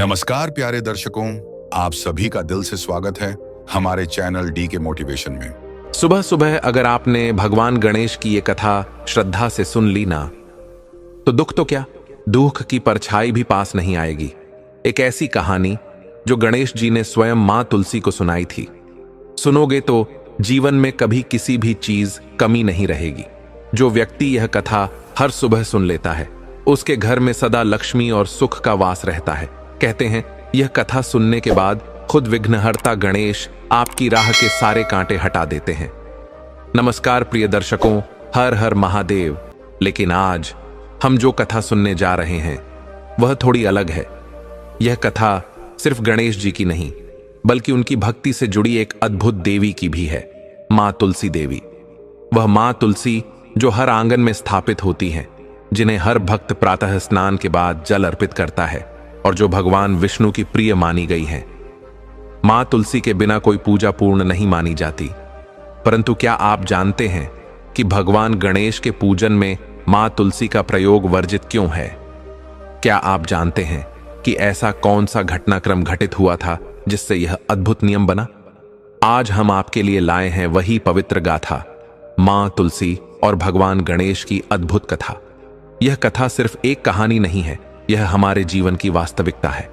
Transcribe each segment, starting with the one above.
नमस्कार प्यारे दर्शकों, आप सभी का दिल से स्वागत है हमारे चैनल डी के मोटिवेशन में। सुबह सुबह अगर आपने भगवान गणेश की ये कथा श्रद्धा से सुन ली ना, तो दुख तो क्या, दुख की परछाई भी पास नहीं आएगी। एक ऐसी कहानी जो गणेश जी ने स्वयं मां तुलसी को सुनाई थी। सुनोगे तो जीवन में कभी किसी भी चीज कमी नहीं रहेगी। जो व्यक्ति यह कथा हर सुबह सुन लेता है, उसके घर में सदा लक्ष्मी और सुख का वास रहता है। कहते हैं यह कथा सुनने के बाद खुद विघ्नहर्ता गणेश आपकी राह के सारे कांटे हटा देते हैं। नमस्कार प्रिय दर्शकों, हर हर महादेव। लेकिन आज हम जो कथा सुनने जा रहे हैं वह थोड़ी अलग है। यह कथा सिर्फ गणेश जी की नहीं, बल्कि उनकी भक्ति से जुड़ी एक अद्भुत देवी की भी है, मां तुलसी देवी। वह मां तुलसी जो हर आंगन में स्थापित होती हैं, जिन्हें हर भक्त प्रातः स्नान के बाद जल अर्पित करता है और जो भगवान विष्णु की प्रिय मानी गई हैं। मां तुलसी के बिना कोई पूजा पूर्ण नहीं मानी जाती। परंतु क्या आप जानते हैं कि भगवान गणेश के पूजन में मां तुलसी का प्रयोग वर्जित क्यों है? क्या आप जानते हैं कि ऐसा कौन सा घटनाक्रम घटित हुआ था जिससे यह अद्भुत नियम बना? आज हम आपके लिए लाए हैं वही पवित्र गाथा, मां तुलसी और भगवान गणेश की अद्भुत कथा। यह कथा सिर्फ एक कहानी नहीं है, यह हमारे जीवन की वास्तविकता है।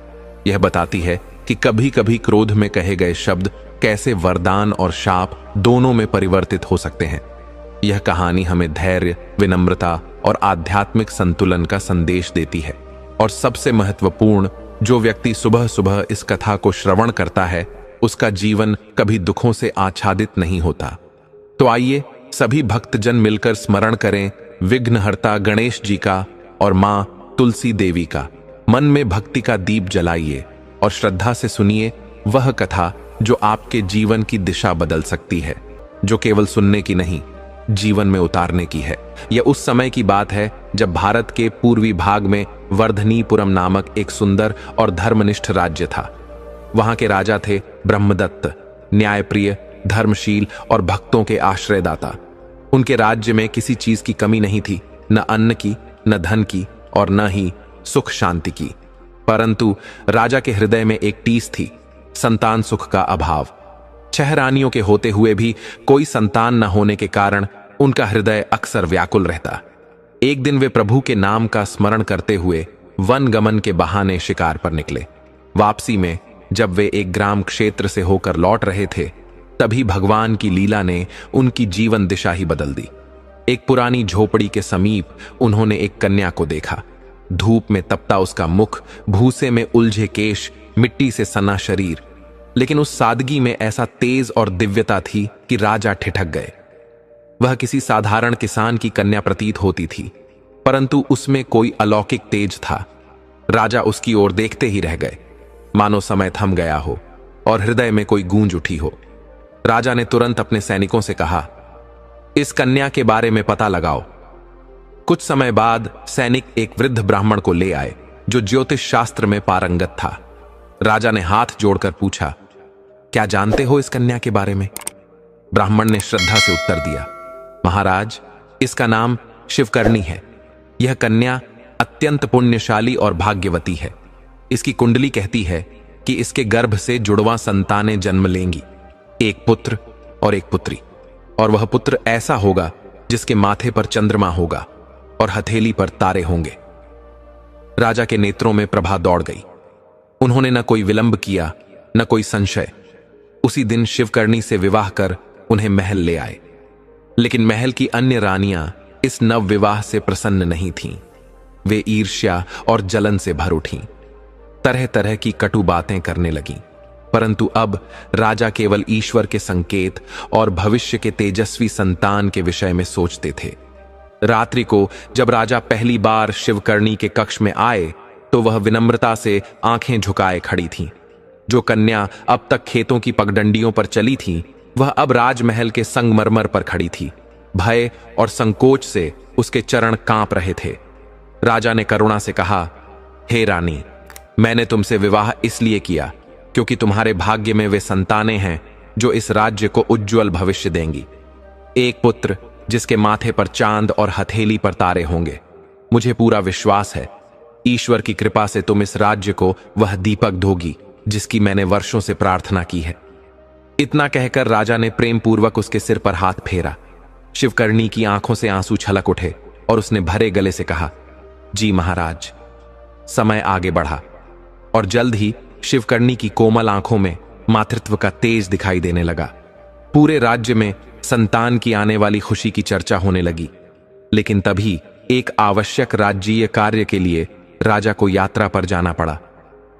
यह बताती है कि कभी कभी क्रोध में कहे गए शब्द कैसे वरदान और शाप दोनों में परिवर्तित हो सकते हैं। यह कहानी हमें धैर्य, विनम्रता और आध्यात्मिक संतुलन का संदेश देती है। और सबसे महत्वपूर्ण, जो व्यक्ति सुबह सुबह इस कथा को श्रवण करता है, उसका जीवन कभी दुखों से आच्छादित नहीं होता। तो आइए सभी भक्तजन मिलकर स्मरण करें विघ्नहर्ता गणेश जी का और मां तुलसी देवी का। मन में भक्ति का दीप जलाइए और श्रद्धा से सुनिए वह कथा जो आपके जीवन की दिशा बदल सकती है, जो केवल सुनने की नहीं, जीवन में उतारने की है। यह उस समय की बात है जब भारत के पूर्वी भाग में वर्धनीपुरम नामक एक सुंदर और धर्मनिष्ठ राज्य था। वहां के राजा थे ब्रह्मदत्त, न्यायप्रिय, धर्मशील और भक्तों के आश्रयदाता। उनके राज्य में किसी चीज की कमी नहीं थी, न अन्न की, न धन की और न ही सुख शांति की। परंतु राजा के हृदय में एक टीस थी, संतान सुख का अभाव। 6 रानियों के होते हुए भी कोई संतान न होने के कारण उनका हृदय अक्सर व्याकुल रहता। एक दिन वे प्रभु के नाम का स्मरण करते हुए वन गमन के बहाने शिकार पर निकले। वापसी में जब वे एक ग्राम क्षेत्र से होकर लौट रहे थे, तभी भगवान की लीला ने उनकी जीवन दिशा ही बदल दी। एक पुरानी झोपड़ी के समीप उन्होंने एक कन्या को देखा। धूप में तपता उसका मुख, भूसे में उलझे केश, मिट्टी से सना शरीर, लेकिन उस सादगी में ऐसा तेज और दिव्यता थी कि राजा ठिठक गए। वह किसी साधारण किसान की कन्या प्रतीत होती थी, परंतु उसमें कोई अलौकिक तेज था। राजा उसकी ओर देखते ही रह गए, मानो समय थम गया हो और हृदय में कोई गूंज उठी हो। राजा ने तुरंत अपने सैनिकों से कहा, इस कन्या के बारे में पता लगाओ। कुछ समय बाद सैनिक एक वृद्ध ब्राह्मण को ले आए जो ज्योतिष शास्त्र में पारंगत था। राजा ने हाथ जोड़कर पूछा, क्या जानते हो इस कन्या के बारे में? ब्राह्मण ने श्रद्धा से उत्तर दिया, महाराज, इसका नाम शिवकर्णी है। यह कन्या अत्यंत पुण्यशाली और भाग्यवती है। इसकी कुंडली कहती है कि इसके गर्भ से जुड़वां संतानें जन्म लेंगी, एक पुत्र और एक पुत्री। और वह पुत्र ऐसा होगा जिसके माथे पर चंद्रमा होगा और हथेली पर तारे होंगे। राजा के नेत्रों में प्रभा दौड़ गई। उन्होंने न कोई विलंब किया, न कोई संशय। उसी दिन शिवकर्णी से विवाह कर उन्हें महल ले आए। लेकिन महल की अन्य रानियां इस नव विवाह से प्रसन्न नहीं थीं। वे ईर्ष्या और जलन से भर उठीं, तरह तरह की कटु बातें करने लगीं। परंतु अब राजा केवल ईश्वर के संकेत और भविष्य के तेजस्वी संतान के विषय में सोचते थे। रात्रि को जब राजा पहली बार शिवकर्णी के कक्ष में आए, तो वह विनम्रता से आंखें झुकाए खड़ी थी। जो कन्या अब तक खेतों की पगडंडियों पर चली थी, वह अब राजमहल के संगमरमर पर खड़ी थी। भय और संकोच से उसके चरण कांप रहे थे। राजा ने करुणा से कहा, हे रानी, मैंने तुमसे विवाह इसलिए किया क्योंकि तुम्हारे भाग्य में वे संतानें हैं जो इस राज्य को उज्जवल भविष्य देंगी। एक पुत्र जिसके माथे पर चांद और हथेली पर तारे होंगे। मुझे पूरा विश्वास है ईश्वर की कृपा से तुम इस राज्य को वह दीपक दोगी जिसकी मैंने वर्षों से प्रार्थना की है। इतना कहकर राजा ने प्रेम पूर्वक उसके सिर पर हाथ फेरा। शिवकर्णी की आंखों से आंसू छलक उठे और उसने भरे गले से कहा, जी महाराज। समय आगे बढ़ा और जल्द ही शिवकर्णी की कोमल आंखों में मातृत्व का तेज दिखाई देने लगा। पूरे राज्य में संतान की आने वाली खुशी की चर्चा होने लगी। लेकिन तभी एक आवश्यक राज्यीय कार्य के लिए राजा को यात्रा पर जाना पड़ा।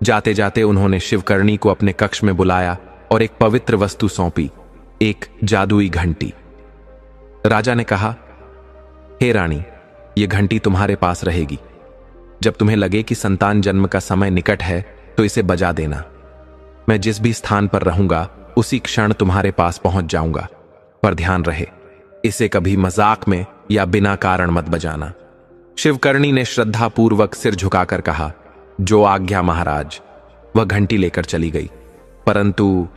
जाते जाते उन्होंने शिवकर्णी को अपने कक्ष में बुलाया और एक पवित्र वस्तु सौंपी, एक जादुई घंटी। राजा ने कहा, हे रानी, यह घंटी तुम्हारे पास रहेगी। जब तुम्हें लगे कि संतान जन्म का समय निकट है तो इसे बजा देना। मैं जिस भी स्थान पर रहूंगा उसी क्षण तुम्हारे पास पहुंच जाऊंगा, पर ध्यान रहे इसे कभी मजाक में या बिना कारण मत बजाना। शिवकर्णी ने श्रद्धापूर्वक सिर झुकाकर कहा, जो आज्ञा महाराज। वह घंटी लेकर चली गई। परंतु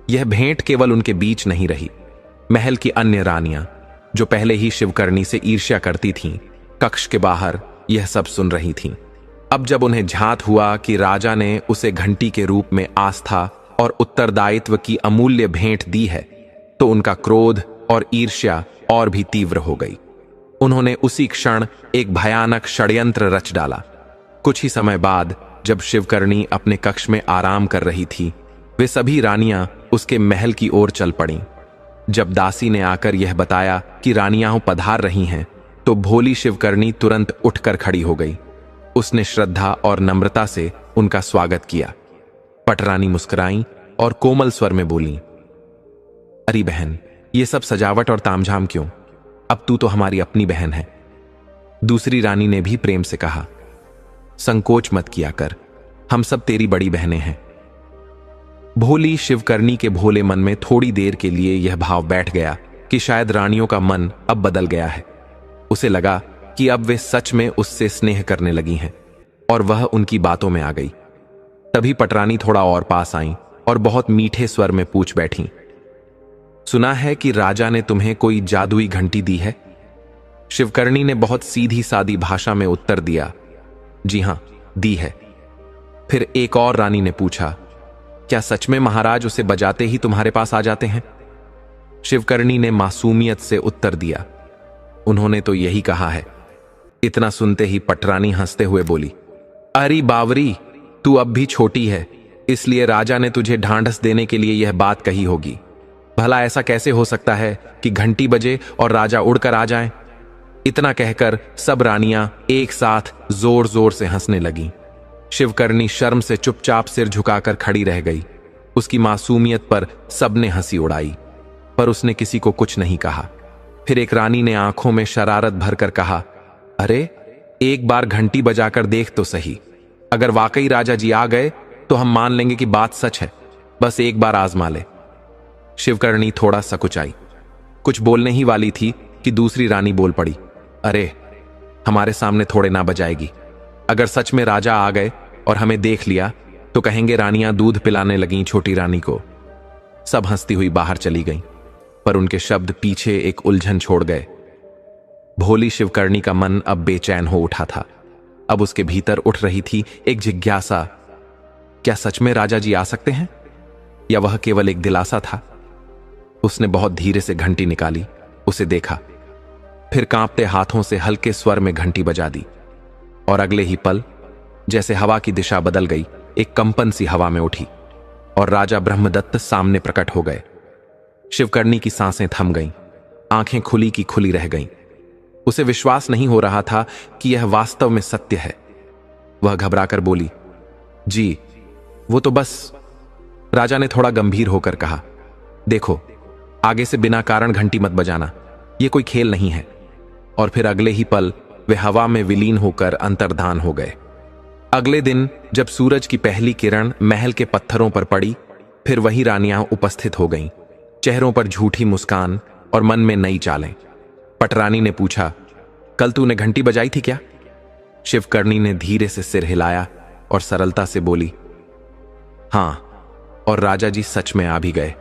यह भेंट केवल उनके बीच नहीं रही। महल की अन्य रानियां, जो पहले ही शिवकर्णी से ईर्ष्या करती थीं, कक्ष के बाहर यह सब सुन रही थीं। अब जब उन्हें झात हुआ कि राजा ने उसे घंटी के रूप में आस्था और उत्तरदायित्व की अमूल्य भेंट दी है, तो उनका क्रोध और ईर्ष्या और भी तीव्र हो गई। उन्होंने उसी क्षण एक भयानक षड्यंत्र रच डाला। कुछ ही समय बाद जब शिवकर्णी अपने कक्ष में आराम कर रही थी, वे सभी रानियां उसके महल की ओर चल पड़ीं। जब दासी ने आकर यह बताया कि रानियां पधार रही हैं, तो भोली शिवकर्णी तुरंत उठकर खड़ी हो गई। उसने श्रद्धा और नम्रता से उनका स्वागत किया। पटरानी मुस्कुराई और कोमल स्वर में बोली, अरे बहन, ये सब सजावट और तामझाम क्यों? अब तू तो हमारी अपनी बहन है। दूसरी रानी ने भी प्रेम से कहा, संकोच मत किया कर, हम सब तेरी बड़ी बहनें हैं। भोली शिवकर्णी के भोले मन में थोड़ी देर के लिए यह भाव बैठ गया कि शायद रानियों का मन अब बदल गया है। उसे लगा कि अब वे सच में उससे स्नेह करने लगी हैं और वह उनकी बातों में आ गई। तभी पटरानी थोड़ा और पास आई और बहुत मीठे स्वर में पूछ बैठी, सुना है कि राजा ने तुम्हें कोई जादुई घंटी दी है? शिवकर्णी ने बहुत सीधी सादी भाषा में उत्तर दिया, जी हां, दी है। फिर एक और रानी ने पूछा, क्या सच में महाराज उसे बजाते ही तुम्हारे पास आ जाते हैं? शिवकर्णी ने मासूमियत से उत्तर दिया, उन्होंने तो यही कहा है। इतना सुनते ही पटरानी हंसते हुए बोली, अरे बावरी, तू अब भी छोटी है, इसलिए राजा ने तुझे ढांढस देने के लिए यह बात कही होगी। भला ऐसा कैसे हो सकता है कि घंटी बजे और राजा उड़कर आ जाए? इतना कहकर सब रानियां एक साथ जोर जोर से हंसने लगीं। शिवकर्णी शर्म से चुपचाप सिर झुकाकर खड़ी रह गई। उसकी मासूमियत पर सबने हंसी उड़ाई, पर उसने किसी को कुछ नहीं कहा। फिर एक रानी ने आंखों में शरारत भरकर कहा, अरे एक बार घंटी बजाकर देख तो सही। अगर वाकई राजा जी आ गए तो हम मान लेंगे कि बात सच है। बस एक बार आजमा ले। शिवकर्णी थोड़ा सकुचाई, कुछ बोलने ही वाली थी कि दूसरी रानी बोल पड़ी, अरे हमारे सामने थोड़े ना बजाएगी। अगर सच में राजा आ गए और हमें देख लिया तो कहेंगे रानियां दूध पिलाने लगीं छोटी रानी को। सब हंसती हुई बाहर चली गईं, पर उनके शब्द पीछे एक उलझन छोड़ गए। भोली शिवकर्णी का मन अब बेचैन हो उठा था। अब उसके भीतर उठ रही थी एक जिज्ञासा, क्या सच में राजा जी आ सकते हैं या वह केवल एक दिलासा था? उसने बहुत धीरे से घंटी निकाली, उसे देखा, फिर कांपते हाथों से हल्के स्वर में घंटी बजा दी और अगले ही पल जैसे हवा की दिशा बदल गई, एक कंपन सी हवा में उठी और राजा ब्रह्मदत्त सामने प्रकट हो गए। शिवकर्णी की सांसें थम गईं, आंखें खुली की खुली रह गईं। उसे विश्वास नहीं हो रहा था कि यह वास्तव में सत्य है। वह घबराकर बोली, जी वो तो बस। राजा ने थोड़ा गंभीर होकर कहा, देखो आगे से बिना कारण घंटी मत बजाना, यह कोई खेल नहीं है। और फिर अगले ही पल वे हवा में विलीन होकर अंतर्धान हो गए। अगले दिन जब सूरज की पहली किरण महल के पत्थरों पर पड़ी, फिर वही रानियां उपस्थित हो गईं, चेहरों पर झूठी मुस्कान और मन में नई चालें। पटरानी ने पूछा, कल तूने घंटी बजाई थी क्या? शिवकर्णी ने धीरे से सिर हिलाया और सरलता से बोली, हां, और राजा जी सच में आ भी गए।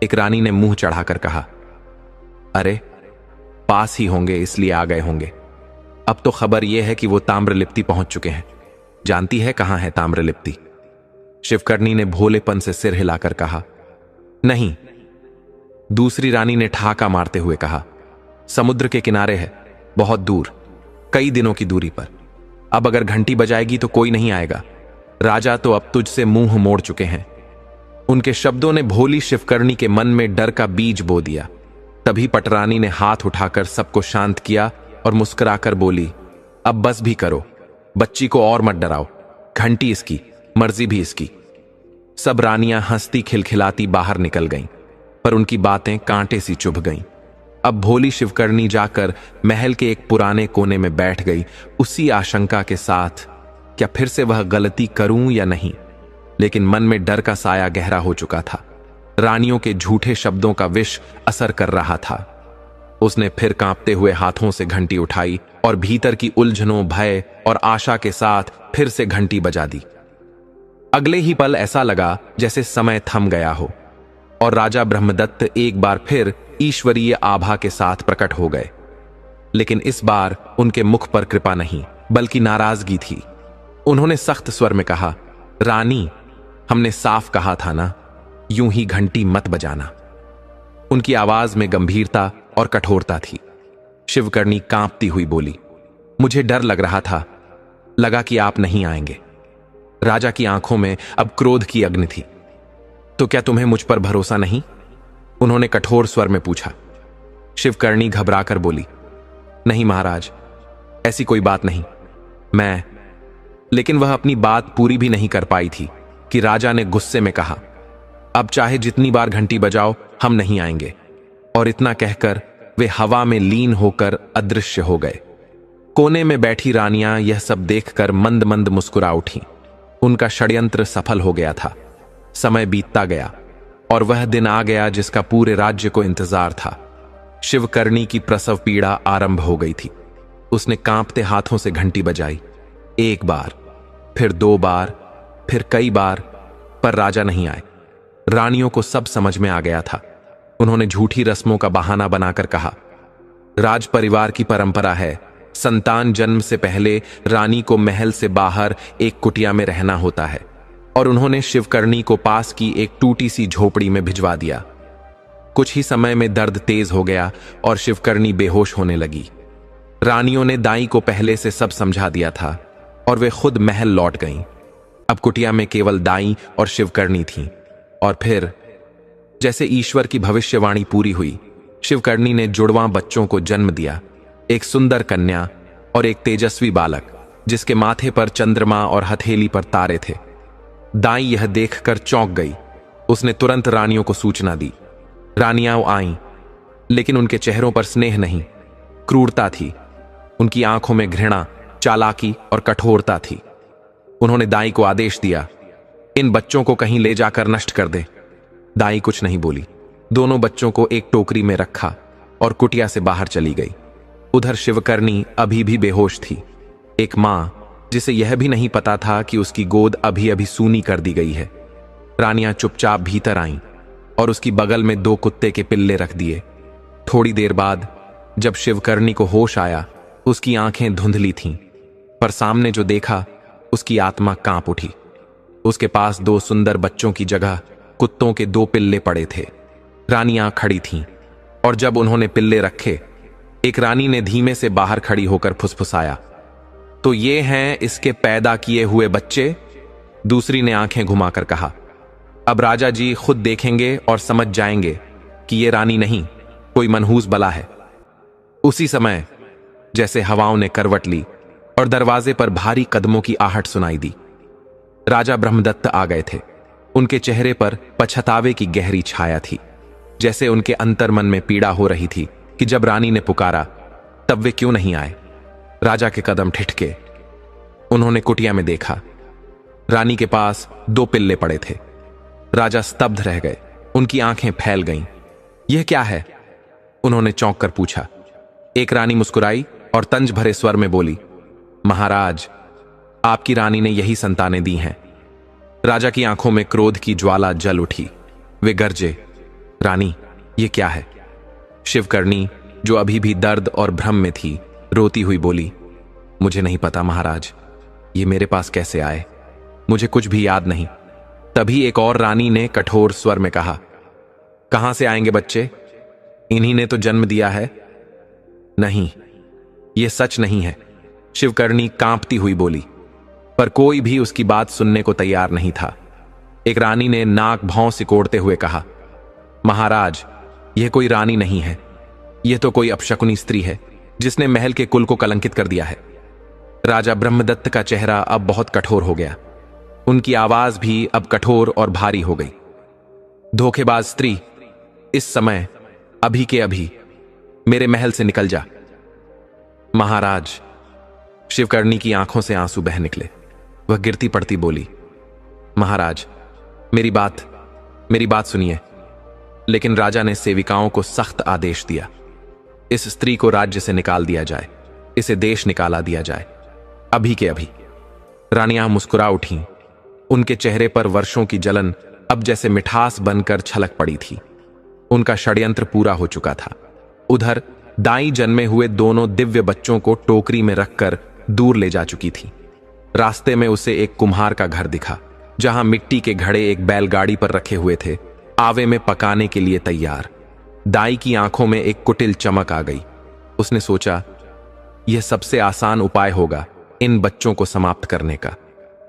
एक रानी ने मुंह चढ़ाकर कहा, अरे पास ही होंगे इसलिए आ गए होंगे। अब तो खबर यह है कि वो ताम्रलिप्ति पहुंच चुके हैं। जानती है कहां है ताम्रलिप्ति? शिवकर्णी ने भोलेपन से सिर हिलाकर कहा, नहीं। दूसरी रानी ने ठहाका मारते हुए कहा, समुद्र के किनारे है, बहुत दूर, कई दिनों की दूरी पर। अब अगर घंटी बजाएगी तो कोई नहीं आएगा। राजा तो अब तुझसे मुंह मोड़ चुके हैं। उनके शब्दों ने भोली शिवकर्णी के मन में डर का बीज बो दिया। तभी पटरानी ने हाथ उठाकर सबको शांत किया और मुस्कुराकर बोली, अब बस भी करो, बच्ची को और मत डराओ। घंटी इसकी, मर्जी भी इसकी। सब रानियां हंसती खिलखिलाती बाहर निकल गईं, पर उनकी बातें कांटे सी चुभ गईं। अब भोली शिवकर्णी जाकर महल के एक पुराने कोने में बैठ गई, उसी आशंका के साथ, क्या फिर से वह गलती करूं या नहीं। लेकिन मन में डर का साया गहरा हो चुका था। रानियों के झूठे शब्दों का विष असर कर रहा था। उसने फिर कांपते हुए हाथों से घंटी उठाई और भीतर की उलझनों, भय और आशा के साथ फिर से घंटी बजा दी। अगले ही पल ऐसा लगा जैसे समय थम गया हो और राजा ब्रह्मदत्त एक बार फिर ईश्वरीय आभा के साथ प्रकट हो गए। लेकिन इस बार उनके मुख पर कृपा नहीं, बल्कि नाराजगी थी। उन्होंने सख्त स्वर में कहा, रानी, हमने साफ कहा था ना, यूं ही घंटी मत बजाना। उनकी आवाज में गंभीरता और कठोरता थी। शिवकर्णी कांपती हुई बोली, मुझे डर लग रहा था, लगा कि आप नहीं आएंगे। राजा की आंखों में अब क्रोध की अग्नि थी। तो क्या तुम्हें मुझ पर भरोसा नहीं? उन्होंने कठोर स्वर में पूछा। शिवकर्णी घबराकर बोली, नहीं महाराज, ऐसी कोई बात नहीं। मैं लेकिन वह अपनी बात पूरी भी नहीं कर पाई थी कि राजा ने गुस्से में कहा, अब चाहे जितनी बार घंटी बजाओ, हम नहीं आएंगे। और इतना कहकर वे हवा में लीन होकर अदृश्य हो गए। कोने में बैठी रानियां यह सब देखकर मंद मंद मुस्कुरा उठी। उनका षड्यंत्र सफल हो गया था। समय बीतता गया और वह दिन आ गया जिसका पूरे राज्य को इंतजार था। शिवकर्णी की प्रसव पीड़ा आरंभ हो गई थी। उसने कांपते हाथों से घंटी बजाई, एक बार, फिर 2 बार, फिर कई बार, पर राजा नहीं आए। रानियों को सब समझ में आ गया था। उन्होंने झूठी रस्मों का बहाना बनाकर कहा, राज परिवार की परंपरा है, संतान जन्म से पहले रानी को महल से बाहर एक कुटिया में रहना होता है। और उन्होंने शिवकर्णी को पास की एक टूटी सी झोपड़ी में भिजवा दिया। कुछ ही समय में दर्द तेज हो गया और शिवकर्णी बेहोश होने लगी। रानियों ने दाई को पहले से सब समझा दिया था और वे खुद महल लौट गईं। अब कुटिया में केवल दाई और शिवकर्णी थीं। और फिर जैसे ईश्वर की भविष्यवाणी पूरी हुई, शिवकर्णी ने जुड़वां बच्चों को जन्म दिया, एक सुंदर कन्या और एक तेजस्वी बालक, जिसके माथे पर चंद्रमा और हथेली पर तारे थे। दाई यह देखकर चौंक गई। उसने तुरंत रानियों को सूचना दी। रानियां आईं, लेकिन उनके चेहरों पर स्नेह नहीं, क्रूरता थी। उनकी आंखों में घृणा, चालाकी और कठोरता थी। उन्होंने दाई को आदेश दिया, इन बच्चों को कहीं ले जाकर नष्ट कर दे। दाई कुछ नहीं बोली। दोनों बच्चों को एक टोकरी में रखा और कुटिया से बाहर चली गई। उधर शिवकर्णी अभी भी बेहोश थी। एक मां जिसे यह भी नहीं पता था कि उसकी गोद अभी अभी सूनी कर दी गई है। रानियां चुपचाप भीतर आईं और उसकी बगल में 2 कुत्ते के पिल्ले रख दिए। थोड़ी देर बाद जब शिवकर्णी को होश आया, उसकी आंखें धुंधली थीं, पर सामने जो देखा उसकी आत्मा कांप उठी। उसके पास 2 सुंदर बच्चों की जगह कुत्तों के 2 पिल्ले पड़े थे। रानियां खड़ी थीं और जब उन्होंने पिल्ले रखे, एक रानी ने धीमे से बाहर खड़ी होकर फुसफुसाया, तो ये हैं इसके पैदा किए हुए बच्चे। दूसरी ने आंखें घुमाकर कहा, अब राजा जी खुद देखेंगे और समझ जाएंगे कि ये रानी नहीं, कोई मनहूस बला है। उसी समय जैसे हवाओं ने करवट ली और दरवाजे पर भारी कदमों की आहट सुनाई दी। राजा ब्रह्मदत्त आ गए थे। उनके चेहरे पर पछतावे की गहरी छाया थी, जैसे उनके अंतर्मन में पीड़ा हो रही थी कि जब रानी ने पुकारा तब वे क्यों नहीं आए। राजा के कदम ठिठके। उन्होंने कुटिया में देखा, रानी के पास 2 पिल्ले पड़े थे। राजा स्तब्ध रह गए। उनकी आंखें फैल गईं। यह क्या है? उन्होंने चौंक कर पूछा। एक रानी मुस्कुराई और तंज भरे स्वर में बोली, महाराज, आपकी रानी ने यही संतानें दी हैं। राजा की आंखों में क्रोध की ज्वाला जल उठी। वे गरजे, रानी, ये क्या है? शिवकर्णी, जो अभी भी दर्द और भ्रम में थी, रोती हुई बोली, मुझे नहीं पता महाराज, ये मेरे पास कैसे आए, मुझे कुछ भी याद नहीं। तभी एक और रानी ने कठोर स्वर में कहा, कहां से आएंगे बच्चे, इन्हीं ने तो जन्म दिया है। नहीं, ये सच नहीं है, शिवकर्णी कांपती हुई बोली। पर कोई भी उसकी बात सुनने को तैयार नहीं था। एक रानी ने नाक भौं सिकोड़ते हुए कहा, महाराज, यह कोई रानी नहीं है, यह तो कोई अपशकुनी स्त्री है जिसने महल के कुल को कलंकित कर दिया है। राजा ब्रह्मदत्त का चेहरा अब बहुत कठोर हो गया, उनकी आवाज भी अब कठोर और भारी हो गई। धोखेबाज स्त्री, इस समय अभी के अभी मेरे महल से निकल जा। महाराज, शिवकर्णी की आंखों से आंसू बह निकले। वह गिरती पड़ती बोली, महाराज, मेरी बात सुनिए। लेकिन राजा ने सेविकाओं को सख्त आदेश दिया, इस स्त्री को राज्य से निकाल दिया जाए, इसे देश निकाला दिया जाए, अभी के अभी। रानियां मुस्कुरा उठीं, उनके चेहरे पर वर्षों की जलन अब जैसे मिठास बनकर छलक पड़ी थी। उनका षड्यंत्र पूरा हो चुका था। उधर दाई जन्मे हुए दोनों दिव्य बच्चों को टोकरी में रखकर दूर ले जा चुकी थी। रास्ते में उसे एक कुम्हार का घर दिखा, जहां मिट्टी के घड़े एक बैलगाड़ी पर रखे हुए थे, आवे में पकाने के लिए तैयार। दाई की आंखों में एक कुटिल चमक आ गई। उसने सोचा, यह सबसे आसान उपाय होगा इन बच्चों को समाप्त करने का।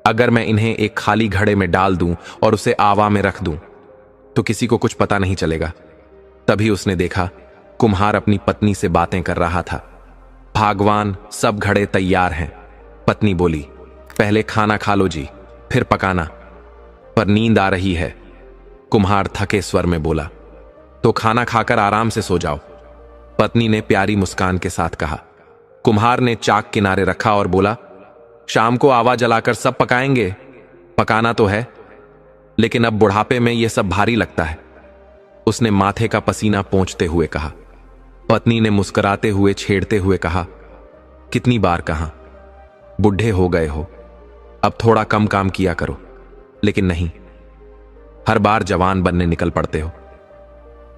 अगर मैं इन्हें एक खाली घड़े में डाल दूं और उसे आवा में रख दूं तो किसी को कुछ पता नहीं चलेगा। तभी उसने देखा कुम्हार अपनी पत्नी से बातें कर रहा था। भगवान, सब घड़े तैयार हैं। पत्नी बोली, पहले खाना खा लो जी, फिर पकाना। पर नींद आ रही है, कुम्हार थके स्वर में बोला। तो खाना खाकर आराम से सो जाओ, पत्नी ने प्यारी मुस्कान के साथ कहा। कुम्हार ने चाक किनारे रखा और बोला, शाम को आवा जलाकर सब पकाएंगे। पकाना तो है, लेकिन अब बुढ़ापे में यह सब भारी लगता है, उसने माथे का पसीना पोंछते हुए कहा। पत्नी ने मुस्कुराते हुए छेड़ते हुए कहा, कितनी बार कहा, बुढ़े हो गए हो, अब थोड़ा कम काम किया करो। लेकिन नहीं, हर बार जवान बनने निकल पड़ते हो।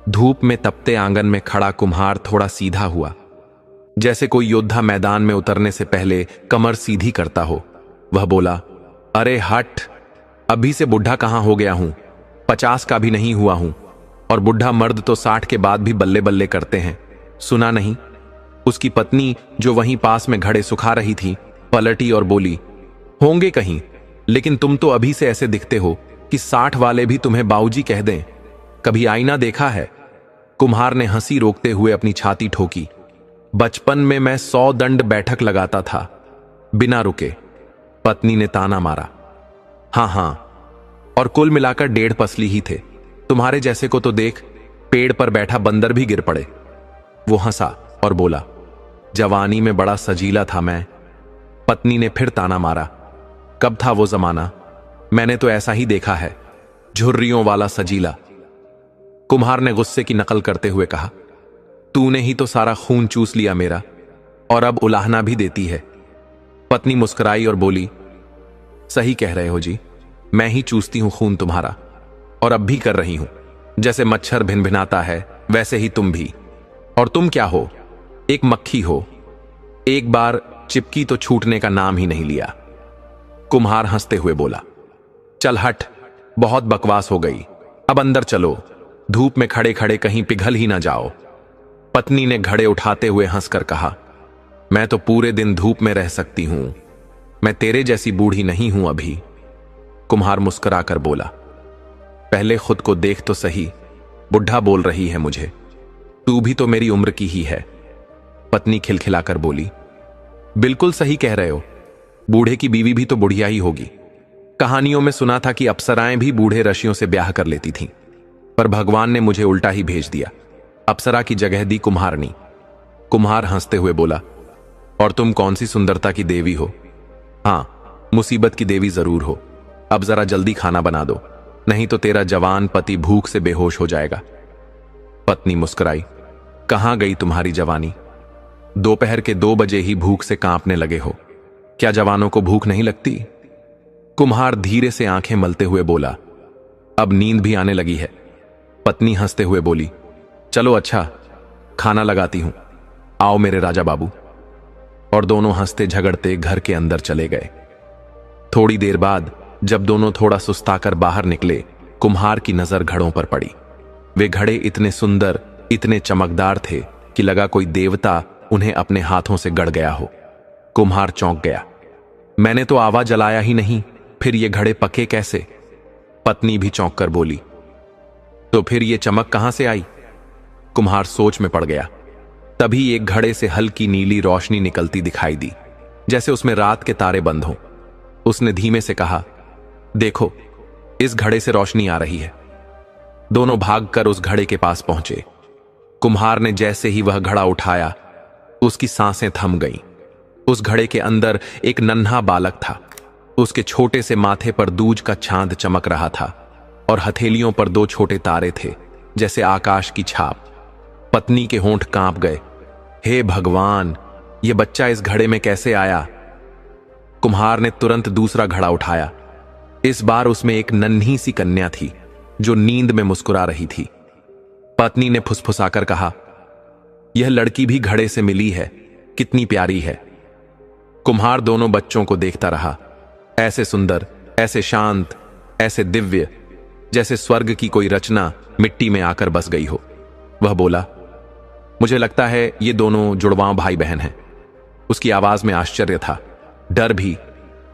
धूप में तपते आंगन में खड़ा कुम्हार थोड़ा सीधा हुआ, जैसे कोई योद्धा मैदान में उतरने से पहले कमर सीधी करता हो। वह बोला, अरे हट, अभी से बुढ़ा कहां हो गया हूं, 50 का भी नहीं हुआ हूं, और बुढ़ा मर्द तो 60 के बाद भी बल्ले बल्ले करते हैं, सुना नहीं? उसकी पत्नी, जो वहीं पास में घड़े सुखा रही थी, पलटी और बोली, होंगे कहीं, लेकिन तुम तो अभी से ऐसे दिखते हो कि 60 वाले भी तुम्हें बाऊजी कह दें। कभी आईना देखा है? कुम्हार ने हंसी रोकते हुए अपनी छाती ठोकी। बचपन में मैं 100 दंड बैठक लगाता था, बिना रुके। पत्नी ने ताना मारा। हां, और कुल मिलाकर 1.5 पसली ही थे। तुम्हारे जैसे को तो देख, पेड़ पर बैठा बंदर भी गिर पड़े। वो हंसा और बोला, जवानी में बड़ा सजीला था मैं। पत्नी ने फिर ताना मारा। कब था वो जमाना? मैंने तो ऐसा ही देखा है, झुर्रियों वाला सजीला। कुम्हार ने गुस्से की नकल करते हुए कहा, तूने ही तो सारा खून चूस लिया मेरा, और अब उलाहना भी देती है। पत्नी मुस्कुराई और बोली, सही कह रहे हो जी, मैं ही चूसती हूं खून तुम्हारा, और अब भी कर रही हूं। जैसे मच्छर भिनभिनाता है, वैसे ही तुम भी। और तुम क्या हो? एक मक्खी हो, एक बार चिपकी तो छूटने का नाम ही नहीं लिया। कुम्हार हंसते हुए बोला, चल हट, बहुत बकवास हो गई, अब अंदर चलो, धूप में खड़े खड़े कहीं पिघल ही ना जाओ। पत्नी ने घड़े उठाते हुए हंसकर कहा, मैं तो पूरे दिन धूप में रह सकती हूं, मैं तेरे जैसी बूढ़ी नहीं हूं अभी। कुम्हार मुस्कुराकर बोला, पहले खुद को देख तो सही, बुढ़ा बोल रही है मुझे, तू भी तो मेरी उम्र की ही है। पत्नी खिलखिलाकर बोली, बिल्कुल सही कह रहे हो, बूढ़े की बीवी भी तो बुढ़िया ही होगी। कहानियों में सुना था कि अप्सराएं भी बूढ़े ऋषियों से ब्याह कर लेती थीं, पर भगवान ने मुझे उल्टा ही भेज दिया, अप्सरा की जगह दी कुम्हारनी। कुम्हार हंसते हुए बोला, और तुम कौन सी सुंदरता की देवी हो? हां, मुसीबत की देवी जरूर हो। अब जरा जल्दी खाना बना दो, नहीं तो तेरा जवान पति भूख से बेहोश हो जाएगा। पत्नी मुस्कुराई, कहां गई तुम्हारी जवानी? दोपहर के 2 बजे ही भूख से कांपने लगे हो, क्या जवानों को भूख नहीं लगती? कुम्हार धीरे से आंखें मलते हुए बोला, अब नींद भी आने लगी है। पत्नी हंसते हुए बोली, चलो अच्छा, खाना लगाती हूं, आओ मेरे राजा बाबू। और दोनों हंसते झगड़ते घर के अंदर चले गए। थोड़ी देर बाद जब दोनों थोड़ा सुस्ताकर बाहर निकले, कुम्हार की नजर घड़ों पर पड़ी। वे घड़े इतने सुंदर, इतने चमकदार थे कि लगा कोई देवता उन्हें अपने हाथों से गढ़ गया हो। कुम्हार चौंक गया। मैंने तो आवा जलाया ही नहीं, फिर ये घड़े पके कैसे? पत्नी भी चौंक कर बोली। तो फिर ये चमक कहां से आई? कुम्हार सोच में पड़ गया। तभी एक घड़े से हल्की नीली रोशनी निकलती दिखाई दी, जैसे उसमें रात के तारे बंद हों। उसने धीमे से कहा, देखो, इस घड़े से रोशनी आ रही है। दोनों भागकर उस घड़े के पास पहुंचे। कुम्हार ने जैसे ही वह घड़ा उठाया, उसकी सांसें थम गईं। उस घड़े के अंदर एक नन्हा बालक था। उसके छोटे से माथे पर दूज का चांद चमक रहा था और हथेलियों पर 2 छोटे तारे थे, जैसे आकाश की छाप। पत्नी के होंठ कांप गए। हे भगवान, यह बच्चा इस घड़े में कैसे आया? कुम्हार ने तुरंत दूसरा घड़ा उठाया। इस बार उसमें एक नन्ही सी कन्या थी जो नींद में मुस्कुरा रही थी। पत्नी ने फुसफुसाकर कहा, यह लड़की भी घड़े से मिली है, कितनी प्यारी है। कुम्हार दोनों बच्चों को देखता रहा, ऐसे सुंदर, ऐसे शांत, ऐसे दिव्य, जैसे स्वर्ग की कोई रचना मिट्टी में आकर बस गई हो। वह बोला, मुझे लगता है ये दोनों जुड़वां भाई बहन हैं। उसकी आवाज में आश्चर्य था, डर भी,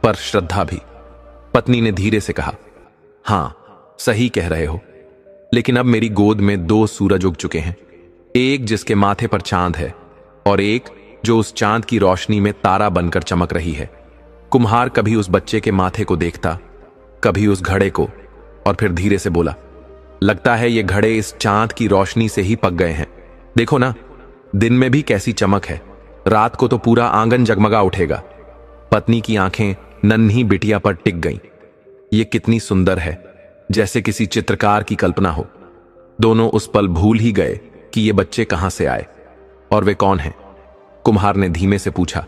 पर श्रद्धा भी। पत्नी ने धीरे से कहा, हां, सही कह रहे हो, लेकिन अब मेरी गोद में 2 सूरज उग चुके हैं। एक जिसके माथे पर चांद है और एक जो उस चांद की रोशनी में तारा बनकर चमक रही है। कुम्हार कभी उस बच्चे के माथे को देखता, कभी उस घड़े को, और फिर धीरे से बोला, लगता है ये घड़े इस चांद की रोशनी से ही पक गए हैं। देखो ना, दिन में भी कैसी चमक है, रात को तो पूरा आंगन जगमगा उठेगा। पत्नी की आंखें नन्ही बिटिया पर टिक गईं। ये कितनी सुंदर है, जैसे किसी चित्रकार की कल्पना हो। दोनों उस पल भूल ही गए कि ये बच्चे कहां से आए और वे कौन हैं। कुम्हार ने धीमे से पूछा,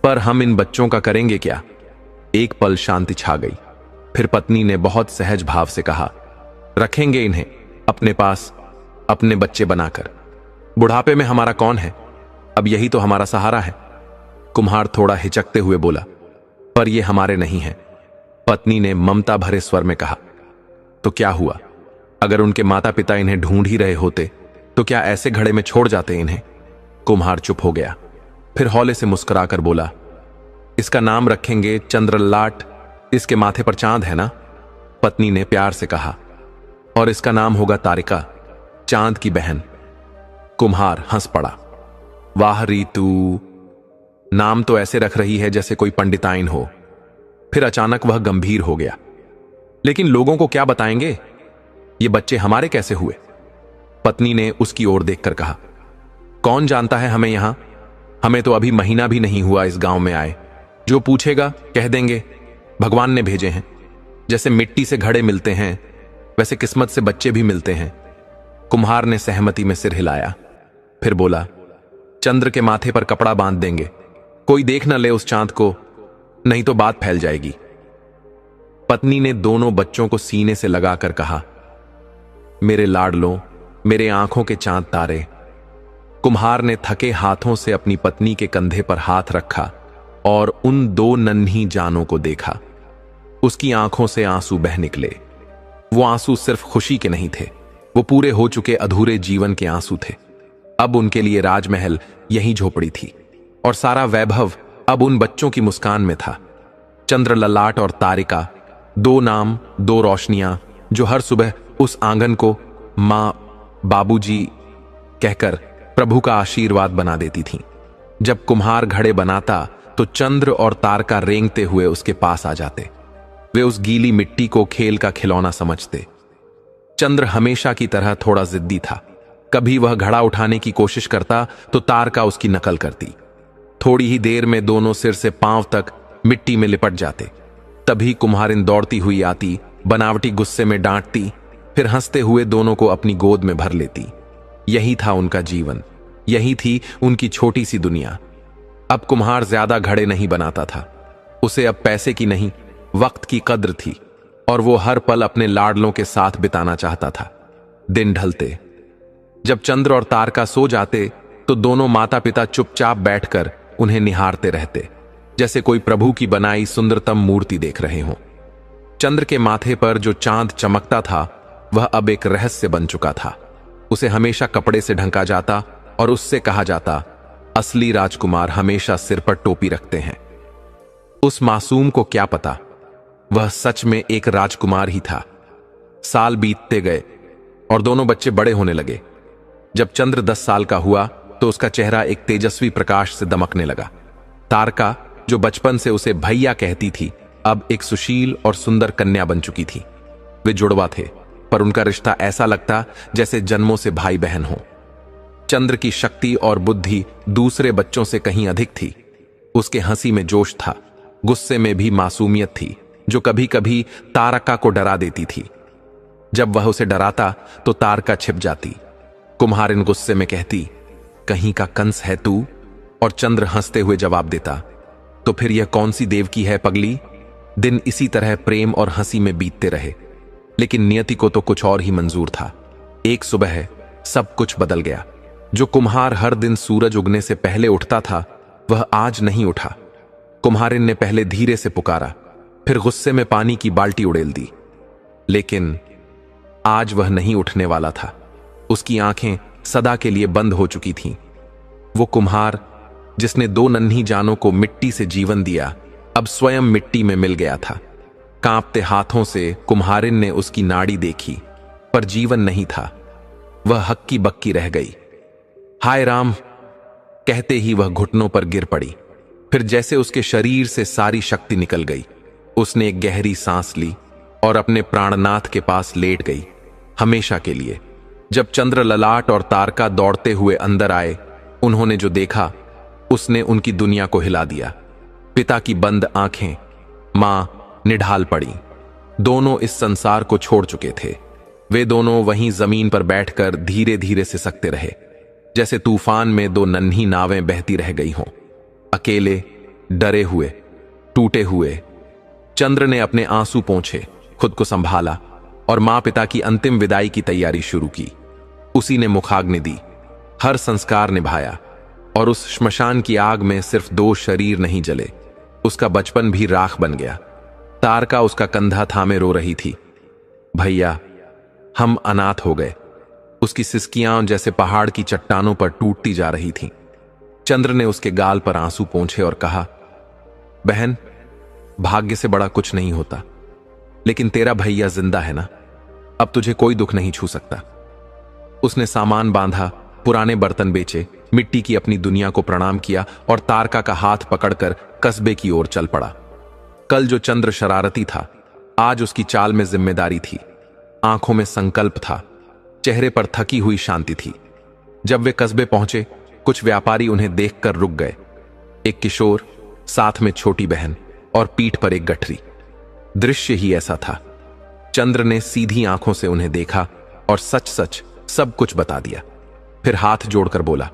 पर हम इन बच्चों का करेंगे क्या? एक पल शांति छा गई। फिर पत्नी ने बहुत सहज भाव से कहा, रखेंगे इन्हें अपने पास, अपने बच्चे बनाकर। बुढ़ापे में हमारा कौन है, अब यही तो हमारा सहारा है। कुम्हार थोड़ा हिचकते हुए बोला, पर ये हमारे नहीं हैं। पत्नी ने ममता भरे स्वर में कहा, तो क्या हुआ? अगर उनके माता पिता इन्हें ढूंढ ही रहे होते तो क्या ऐसे घड़े में छोड़ जाते इन्हें? कुम्हार चुप हो गया, फिर हौले से मुस्कुराकर बोला, इसका नाम रखेंगे चंद्रललाट, इसके माथे पर चांद है ना? पत्नी ने प्यार से कहा, और इसका नाम होगा तारिका, चांद की बहन। कुम्हार हंस पड़ा, वाह रीतू, नाम तो ऐसे रख रही है जैसे कोई पंडिताइन हो। फिर अचानक वह गंभीर हो गया, लेकिन लोगों को क्या बताएंगे? ये बच्चे हमारे कैसे हुए? पत्नी ने उसकी ओर देखकर कहा, कौन जानता है हमें यहां? हमें तो अभी महीना भी नहीं हुआ इस गांव में आए। जो पूछेगा कह देंगे भगवान ने भेजे हैं। जैसे मिट्टी से घड़े मिलते हैं, वैसे किस्मत से बच्चे भी मिलते हैं। कुम्हार ने सहमति में सिर हिलाया, फिर बोला, चंद्र के माथे पर कपड़ा बांध देंगे, कोई देख न ले उस चांद को, नहीं तो बात फैल जाएगी। पत्नी ने दोनों बच्चों को सीने से लगाकर कहा, मेरे लाडलों, मेरे आंखों के चांद तारे। कुम्हार ने थके हाथों से अपनी पत्नी के कंधे पर हाथ रखा और उन 2 नन्ही जानों को देखा। उसकी आंखों से आंसू बह निकले। वो आंसू सिर्फ खुशी के नहीं थे, वो पूरे हो चुके अधूरे जीवन के आंसू थे। अब उनके लिए राजमहल यही झोपड़ी थी और सारा वैभव अब उन बच्चों की मुस्कान में था। चंद्रललाट और तारिका, 2 नाम, 2 रोशनियां जो हर सुबह उस आंगन को मां, बाबूजी कहकर प्रभु का आशीर्वाद बना देती थीं। जब कुम्हार घड़े बनाता तो चंद्र और तारका रेंगते हुए उसके पास आ जाते। वे उस गीली मिट्टी को खेल का खिलौना समझते। चंद्र हमेशा की तरह थोड़ा जिद्दी था। कभी वह घड़ा उठाने की कोशिश करता तो तारका उसकी नकल करती। थोड़ी ही देर में दोनों सिर से पांव तक मिट्टी में लिपट जाते। तभी कुम्हारिन दौड़ती हुई आती, बनावटी गुस्से में डांटती, फिर हंसते हुए दोनों को अपनी गोद में भर लेती। यही था उनका जीवन, यही थी उनकी छोटी सी दुनिया। अब कुम्हार ज्यादा घड़े नहीं बनाता था। उसे अब पैसे की नहीं, वक्त की कद्र थी और वो हर पल अपने लाडलों के साथ बिताना चाहता था। दिन ढलते, जब चंद्र और तारका सो जाते तो दोनों माता पिता चुपचाप बैठकर उन्हें निहारते रहते, जैसे कोई प्रभु की बनाई सुंदरतम मूर्ति देख रहे हों। चंद्र के माथे पर जो चांद चमकता था वह अब एक रहस्य बन चुका था। उसे हमेशा कपड़े से ढंका जाता और उससे कहा जाता, असली राजकुमार हमेशा सिर पर टोपी रखते हैं। उस मासूम को क्या पता, वह सच में एक राजकुमार ही था। साल बीतते गए और दोनों बच्चे बड़े होने लगे। जब चंद्र 10 साल का हुआ तो उसका चेहरा एक तेजस्वी प्रकाश से दमकने लगा। तारका, जो बचपन से उसे भैया कहती थी, अब एक सुशील और सुंदर कन्या बन चुकी थी। वे जुड़वा थे, पर उनका रिश्ता ऐसा लगता जैसे जन्मों से भाई बहन हो। चंद्र की शक्ति और बुद्धि दूसरे बच्चों से कहीं अधिक थी। उसके हंसी में जोश था, गुस्से में भी मासूमियत थी, जो कभी कभी तारका को डरा देती थी। जब वह उसे डराता तो तारका छिप जाती। कुम्हारिन गुस्से में कहती, कहीं का कंस है तू? और चंद्र हंसते हुए जवाब देता, तो फिर यह कौन सी देवकी है पगली? दिन इसी तरह प्रेम और हंसी में बीतते रहे, लेकिन नियति को तो कुछ और ही मंजूर था। एक सुबह सब कुछ बदल गया। जो कुम्हार हर दिन सूरज उगने से पहले उठता था, वह आज नहीं उठा। कुम्हारिन ने पहले धीरे से पुकारा, फिर गुस्से में पानी की बाल्टी उड़ेल दी, लेकिन आज वह नहीं उठने वाला था। उसकी आंखें सदा के लिए बंद हो चुकी थीं। वो कुम्हार जिसने 2 नन्ही जानों को मिट्टी से जीवन दिया, अब स्वयं मिट्टी में मिल गया था। कांपते हाथों से कुम्हारिन ने उसकी नाड़ी देखी, पर जीवन नहीं था। वह हक्की बक्की रह गई। हाय राम कहते ही वह घुटनों पर गिर पड़ी। फिर जैसे उसके शरीर से सारी शक्ति निकल गई। उसने एक गहरी सांस ली और अपने प्राणनाथ के पास लेट गई, हमेशा के लिए। जब चंद्र ललाट और तारका दौड़ते हुए अंदर आए, उन्होंने जो देखा उसने उनकी दुनिया को हिला दिया। पिता की बंद आंखें, मां निढाल पड़ी। दोनों इस संसार को छोड़ चुके थे। वे दोनों वहीं जमीन पर बैठकर धीरे धीरे सिसकते रहे, जैसे तूफान में 2 नन्ही नावें बहती रह गई हों। अकेले, डरे हुए, टूटे हुए। चंद्र ने अपने आंसू पोंछे, खुद को संभाला और मां पिता की अंतिम विदाई की तैयारी शुरू की। उसी ने मुखाग्नि दी, हर संस्कार निभाया, और उस श्मशान की आग में सिर्फ 2 शरीर नहीं जले, उसका बचपन भी राख बन गया। तारका उसका कंधा थामे रो रही थी, भैया हम अनाथ हो गए। उसकी सिसकियां जैसे पहाड़ की चट्टानों पर टूटती जा रही थीं। चंद्र ने उसके गाल पर आंसू पोंछे और कहा, बहन भाग्य से बड़ा कुछ नहीं होता, लेकिन तेरा भैया जिंदा है ना, अब तुझे कोई दुख नहीं छू सकता। उसने सामान बांधा, पुराने बर्तन बेचे, मिट्टी की अपनी दुनिया को प्रणाम किया और तारका का हाथ पकड़कर कस्बे की ओर चल पड़ा। कल जो चंद्र शरारती था, आज उसकी चाल में जिम्मेदारी थी, आंखों में संकल्प था, चेहरे पर थकी हुई शांति थी। जब वे कस्बे पहुंचे, कुछ व्यापारी उन्हें देखकर रुक गए। एक किशोर, साथ में छोटी बहन और पीठ पर एक गठरी। दृश्य ही ऐसा था। चंद्र ने सीधी आंखों से उन्हें देखा और सच सच सब कुछ बता दिया। फिर हाथ जोड़कर बोला,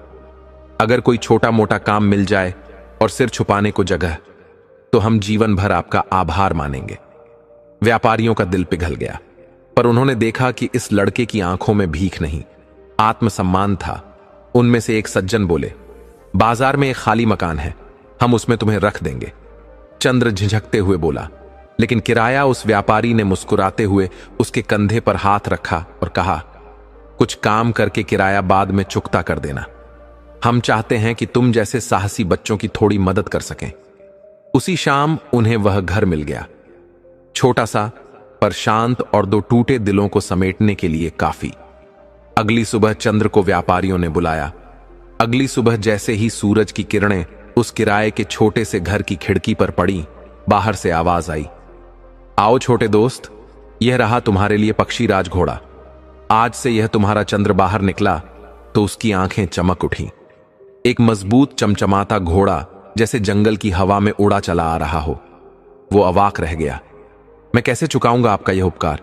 अगर कोई छोटा मोटा काम मिल जाए और सिर छुपाने को जगह, तो हम जीवन भर आपका आभार मानेंगे। व्यापारियों का दिल पिघल गया, पर उन्होंने देखा कि इस लड़के की आंखों में भीख नहीं, आत्मसम्मान था। उनमें से एक सज्जन बोले, बाजार में एक खाली मकान है, हम उसमें तुम्हें रख देंगे। चंद्र झिझकते हुए बोला, लेकिन किराया। उस व्यापारी ने मुस्कुराते हुए उसके कंधे पर हाथ रखा और कहा, कुछ काम करके किराया बाद में चुकता कर देना। हम चाहते हैं कि तुम जैसे साहसी बच्चों की थोड़ी मदद कर सकें। उसी शाम उन्हें वह घर मिल गया, छोटा सा पर शांत और 2 टूटे दिलों को समेटने के लिए काफी। अगली सुबह चंद्र को व्यापारियों ने बुलाया। अगली सुबह जैसे ही सूरज की किरणें उस किराए के छोटे से घर की खिड़की पर पड़ी, बाहर से आवाज आई, आओ छोटे दोस्त, यह रहा तुम्हारे लिए पक्षीराज घोड़ा। आज से यह तुम्हारा चंद्र बाहर निकला तो उसकी आंखें चमक उठी। एक मजबूत चमचमाता घोड़ा जैसे जंगल की हवा में उड़ा चला आ रहा हो। वो अवाक रह गया। मैं कैसे चुकाऊंगा आपका यह उपकार?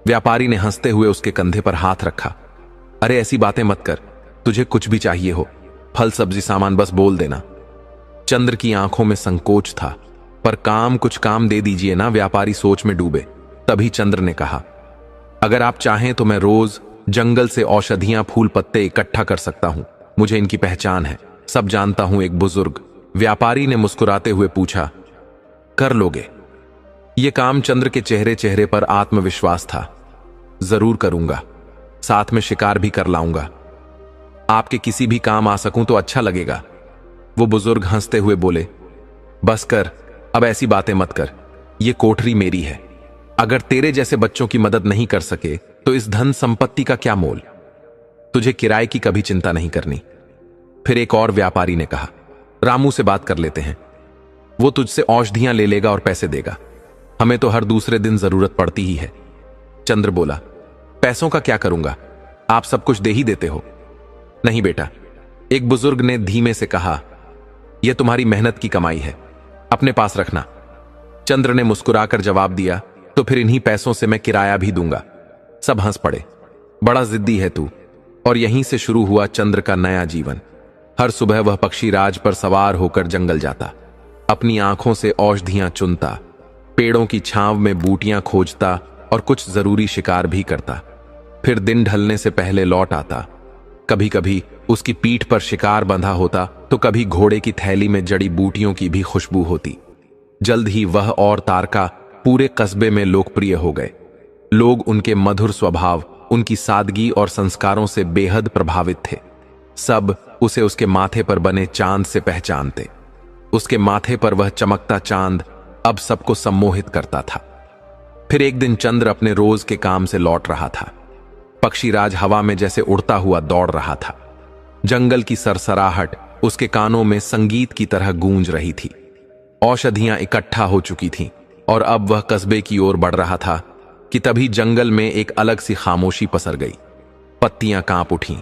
व्यापारी ने हंसते हुए उसके कंधे पर हाथ रखा। अरे ऐसी बातें मत कर, तुझे कुछ भी चाहिए हो, फल सब्जी सामान बस बोल देना। चंद्र की आंखों में संकोच था, पर कुछ काम दे दीजिए ना। व्यापारी सोच में डूबे। तभी चंद्र ने कहा, अगर आप चाहें तो मैं रोज जंगल से औषधियां, फूल पत्ते इकट्ठा कर सकता हूं, मुझे इनकी पहचान है। सब जानता हूं, एक बुजुर्ग व्यापारी ने मुस्कुराते हुए पूछा। कर लोगे? ये काम चंद्र के चेहरे चेहरे पर आत्मविश्वास था। जरूर करूंगा, साथ में शिकार भी कर लाऊंगा। आपके किसी भी काम आ सकूं तो अच्छा लगेगा। वो बुजुर्ग हंसते हुए बोले, बस कर, अब ऐसी बातें मत कर। ये कोठरी मेरी है। अगर तेरे जैसे बच्चों की मदद नहीं कर सके तो इस धन संपत्ति का क्या मोल? तुझे किराए की कभी चिंता नहीं करनी। फिर एक और व्यापारी ने कहा, रामू से बात कर लेते हैं, वो तुझसे औषधियां ले लेगा और पैसे देगा। हमें तो हर दूसरे दिन जरूरत पड़ती ही है। चंद्र बोला, पैसों का क्या करूंगा? आप सब कुछ दे ही देते हो। नहीं बेटा, एक बुजुर्ग ने धीमे से कहा, यह तुम्हारी मेहनत की कमाई है, अपने पास रखना। चंद्र ने मुस्कुराकर जवाब दिया, तो फिर इन्हीं पैसों से मैं किराया भी दूंगा। सब हंस पड़े। बड़ा जिद्दी है तू। और यहीं से शुरू हुआ चंद्र का नया जीवन। हर सुबह वह पक्षीराज पर सवार होकर जंगल जाता, अपनी आंखों से औषधियां चुनता, पेड़ों की छांव में बूटियां खोजता और कुछ जरूरी शिकार भी करता। फिर दिन ढलने से पहले लौट आता। कभी कभी उसकी पीठ पर शिकार बंधा होता तो कभी घोड़े की थैली में जड़ी बूटियों की भी खुशबू होती। जल्द ही वह और तारका पूरे कस्बे में लोकप्रिय हो गए। लोग उनके मधुर स्वभाव, उनकी सादगी और संस्कारों से बेहद प्रभावित थे। सब उसे उसके माथे पर बने चांद से पहचानते। उसके माथे पर वह चमकता चांद अब सबको सम्मोहित करता था। फिर एक दिन चंद्र अपने रोज के काम से लौट रहा था। पक्षीराज हवा में जैसे उड़ता हुआ दौड़ रहा था। जंगल की सरसराहट उसके कानों में संगीत की तरह गूंज रही थी। औषधियां इकट्ठा हो चुकी थीं और अब वह कस्बे की ओर बढ़ रहा था कि तभी जंगल में एक अलग सी खामोशी पसर गई। पत्तियां कांप उठीं।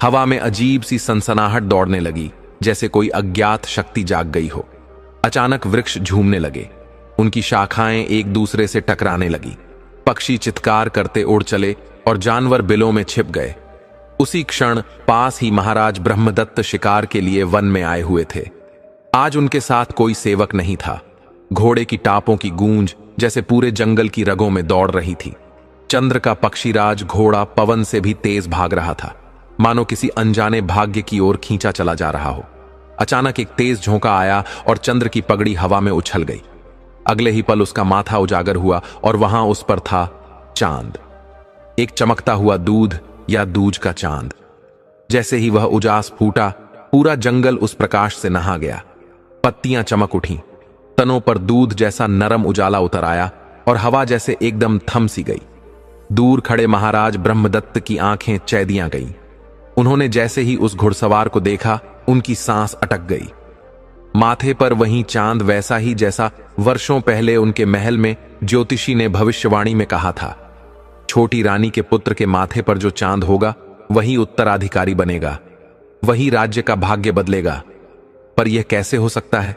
हवा में अजीब सी सनसनाहट दौड़ने लगी, जैसे कोई अज्ञात शक्ति जाग गई हो। अचानक वृक्ष झूमने लगे, उनकी शाखाएं एक दूसरे से टकराने लगी। पक्षी चित्कार करते उड़ चले और जानवर बिलों में छिप गए। उसी क्षण पास ही महाराज ब्रह्मदत्त शिकार के लिए वन में आए हुए थे। आज उनके साथ कोई सेवक नहीं था। घोड़े की टापों की गूंज जैसे पूरे जंगल की रगों में दौड़ रही थी। चंद्र का पक्षीराज घोड़ा पवन से भी तेज भाग रहा था, मानो किसी अनजाने भाग्य की ओर खींचा चला जा रहा हो। अचानक एक तेज झोंका आया और चंद्र की पगड़ी हवा में उछल गई। अगले ही पल उसका माथा उजागर हुआ और वहां उस पर था चांद, एक चमकता हुआ दूध या दूज का चांद। जैसे ही वह उजास फूटा, पूरा जंगल उस प्रकाश से नहा गया। पत्तियां चमक उठीं, तनों पर दूध जैसा नरम उजाला उतर आया और हवा जैसे एकदम थम सी गई। दूर खड़े महाराज ब्रह्मदत्त की आंखें चैदियां गईं। उन्होंने जैसे ही उस घुड़सवार को देखा, उनकी सांस अटक गई। माथे पर वही चांद, वैसा ही जैसा वर्षों पहले उनके महल में ज्योतिषी ने भविष्यवाणी में कहा था। छोटी रानी के पुत्र के माथे पर जो चांद होगा, वही उत्तराधिकारी बनेगा, वही राज्य का भाग्य बदलेगा। पर यह कैसे हो सकता है?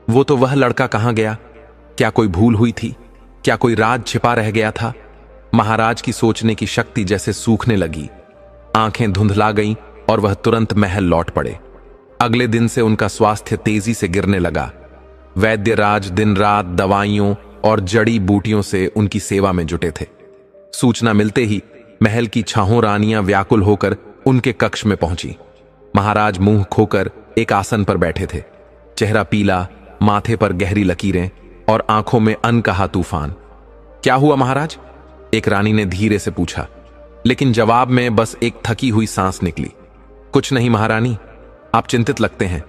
वो तो वह लड़का कहां गया? क्या कोई भूल हुई थी? क्या कोई राज छिपा रह गया था? महाराज की सोचने की शक्ति जैसे सूखने लगी। आंखें धुंधला गईं और वह तुरंत महल लौट पड़े। अगले दिन से उनका स्वास्थ्य तेजी से गिरने लगा। वैद्यराज दिन रात दवाइयों और जड़ी बूटियों से उनकी सेवा में जुटे थे। सूचना मिलते ही महल की छहों रानियां व्याकुल होकर उनके कक्ष में पहुंची। महाराज मुंह खोकर एक आसन पर बैठे थे, चेहरा पीला, माथे पर गहरी लकीरें और आंखों में अनकहा तूफान। क्या हुआ महाराज? एक रानी ने धीरे से पूछा, लेकिन जवाब में बस एक थकी हुई सांस निकली। कुछ नहीं महारानी, आप चिंतित लगते हैं,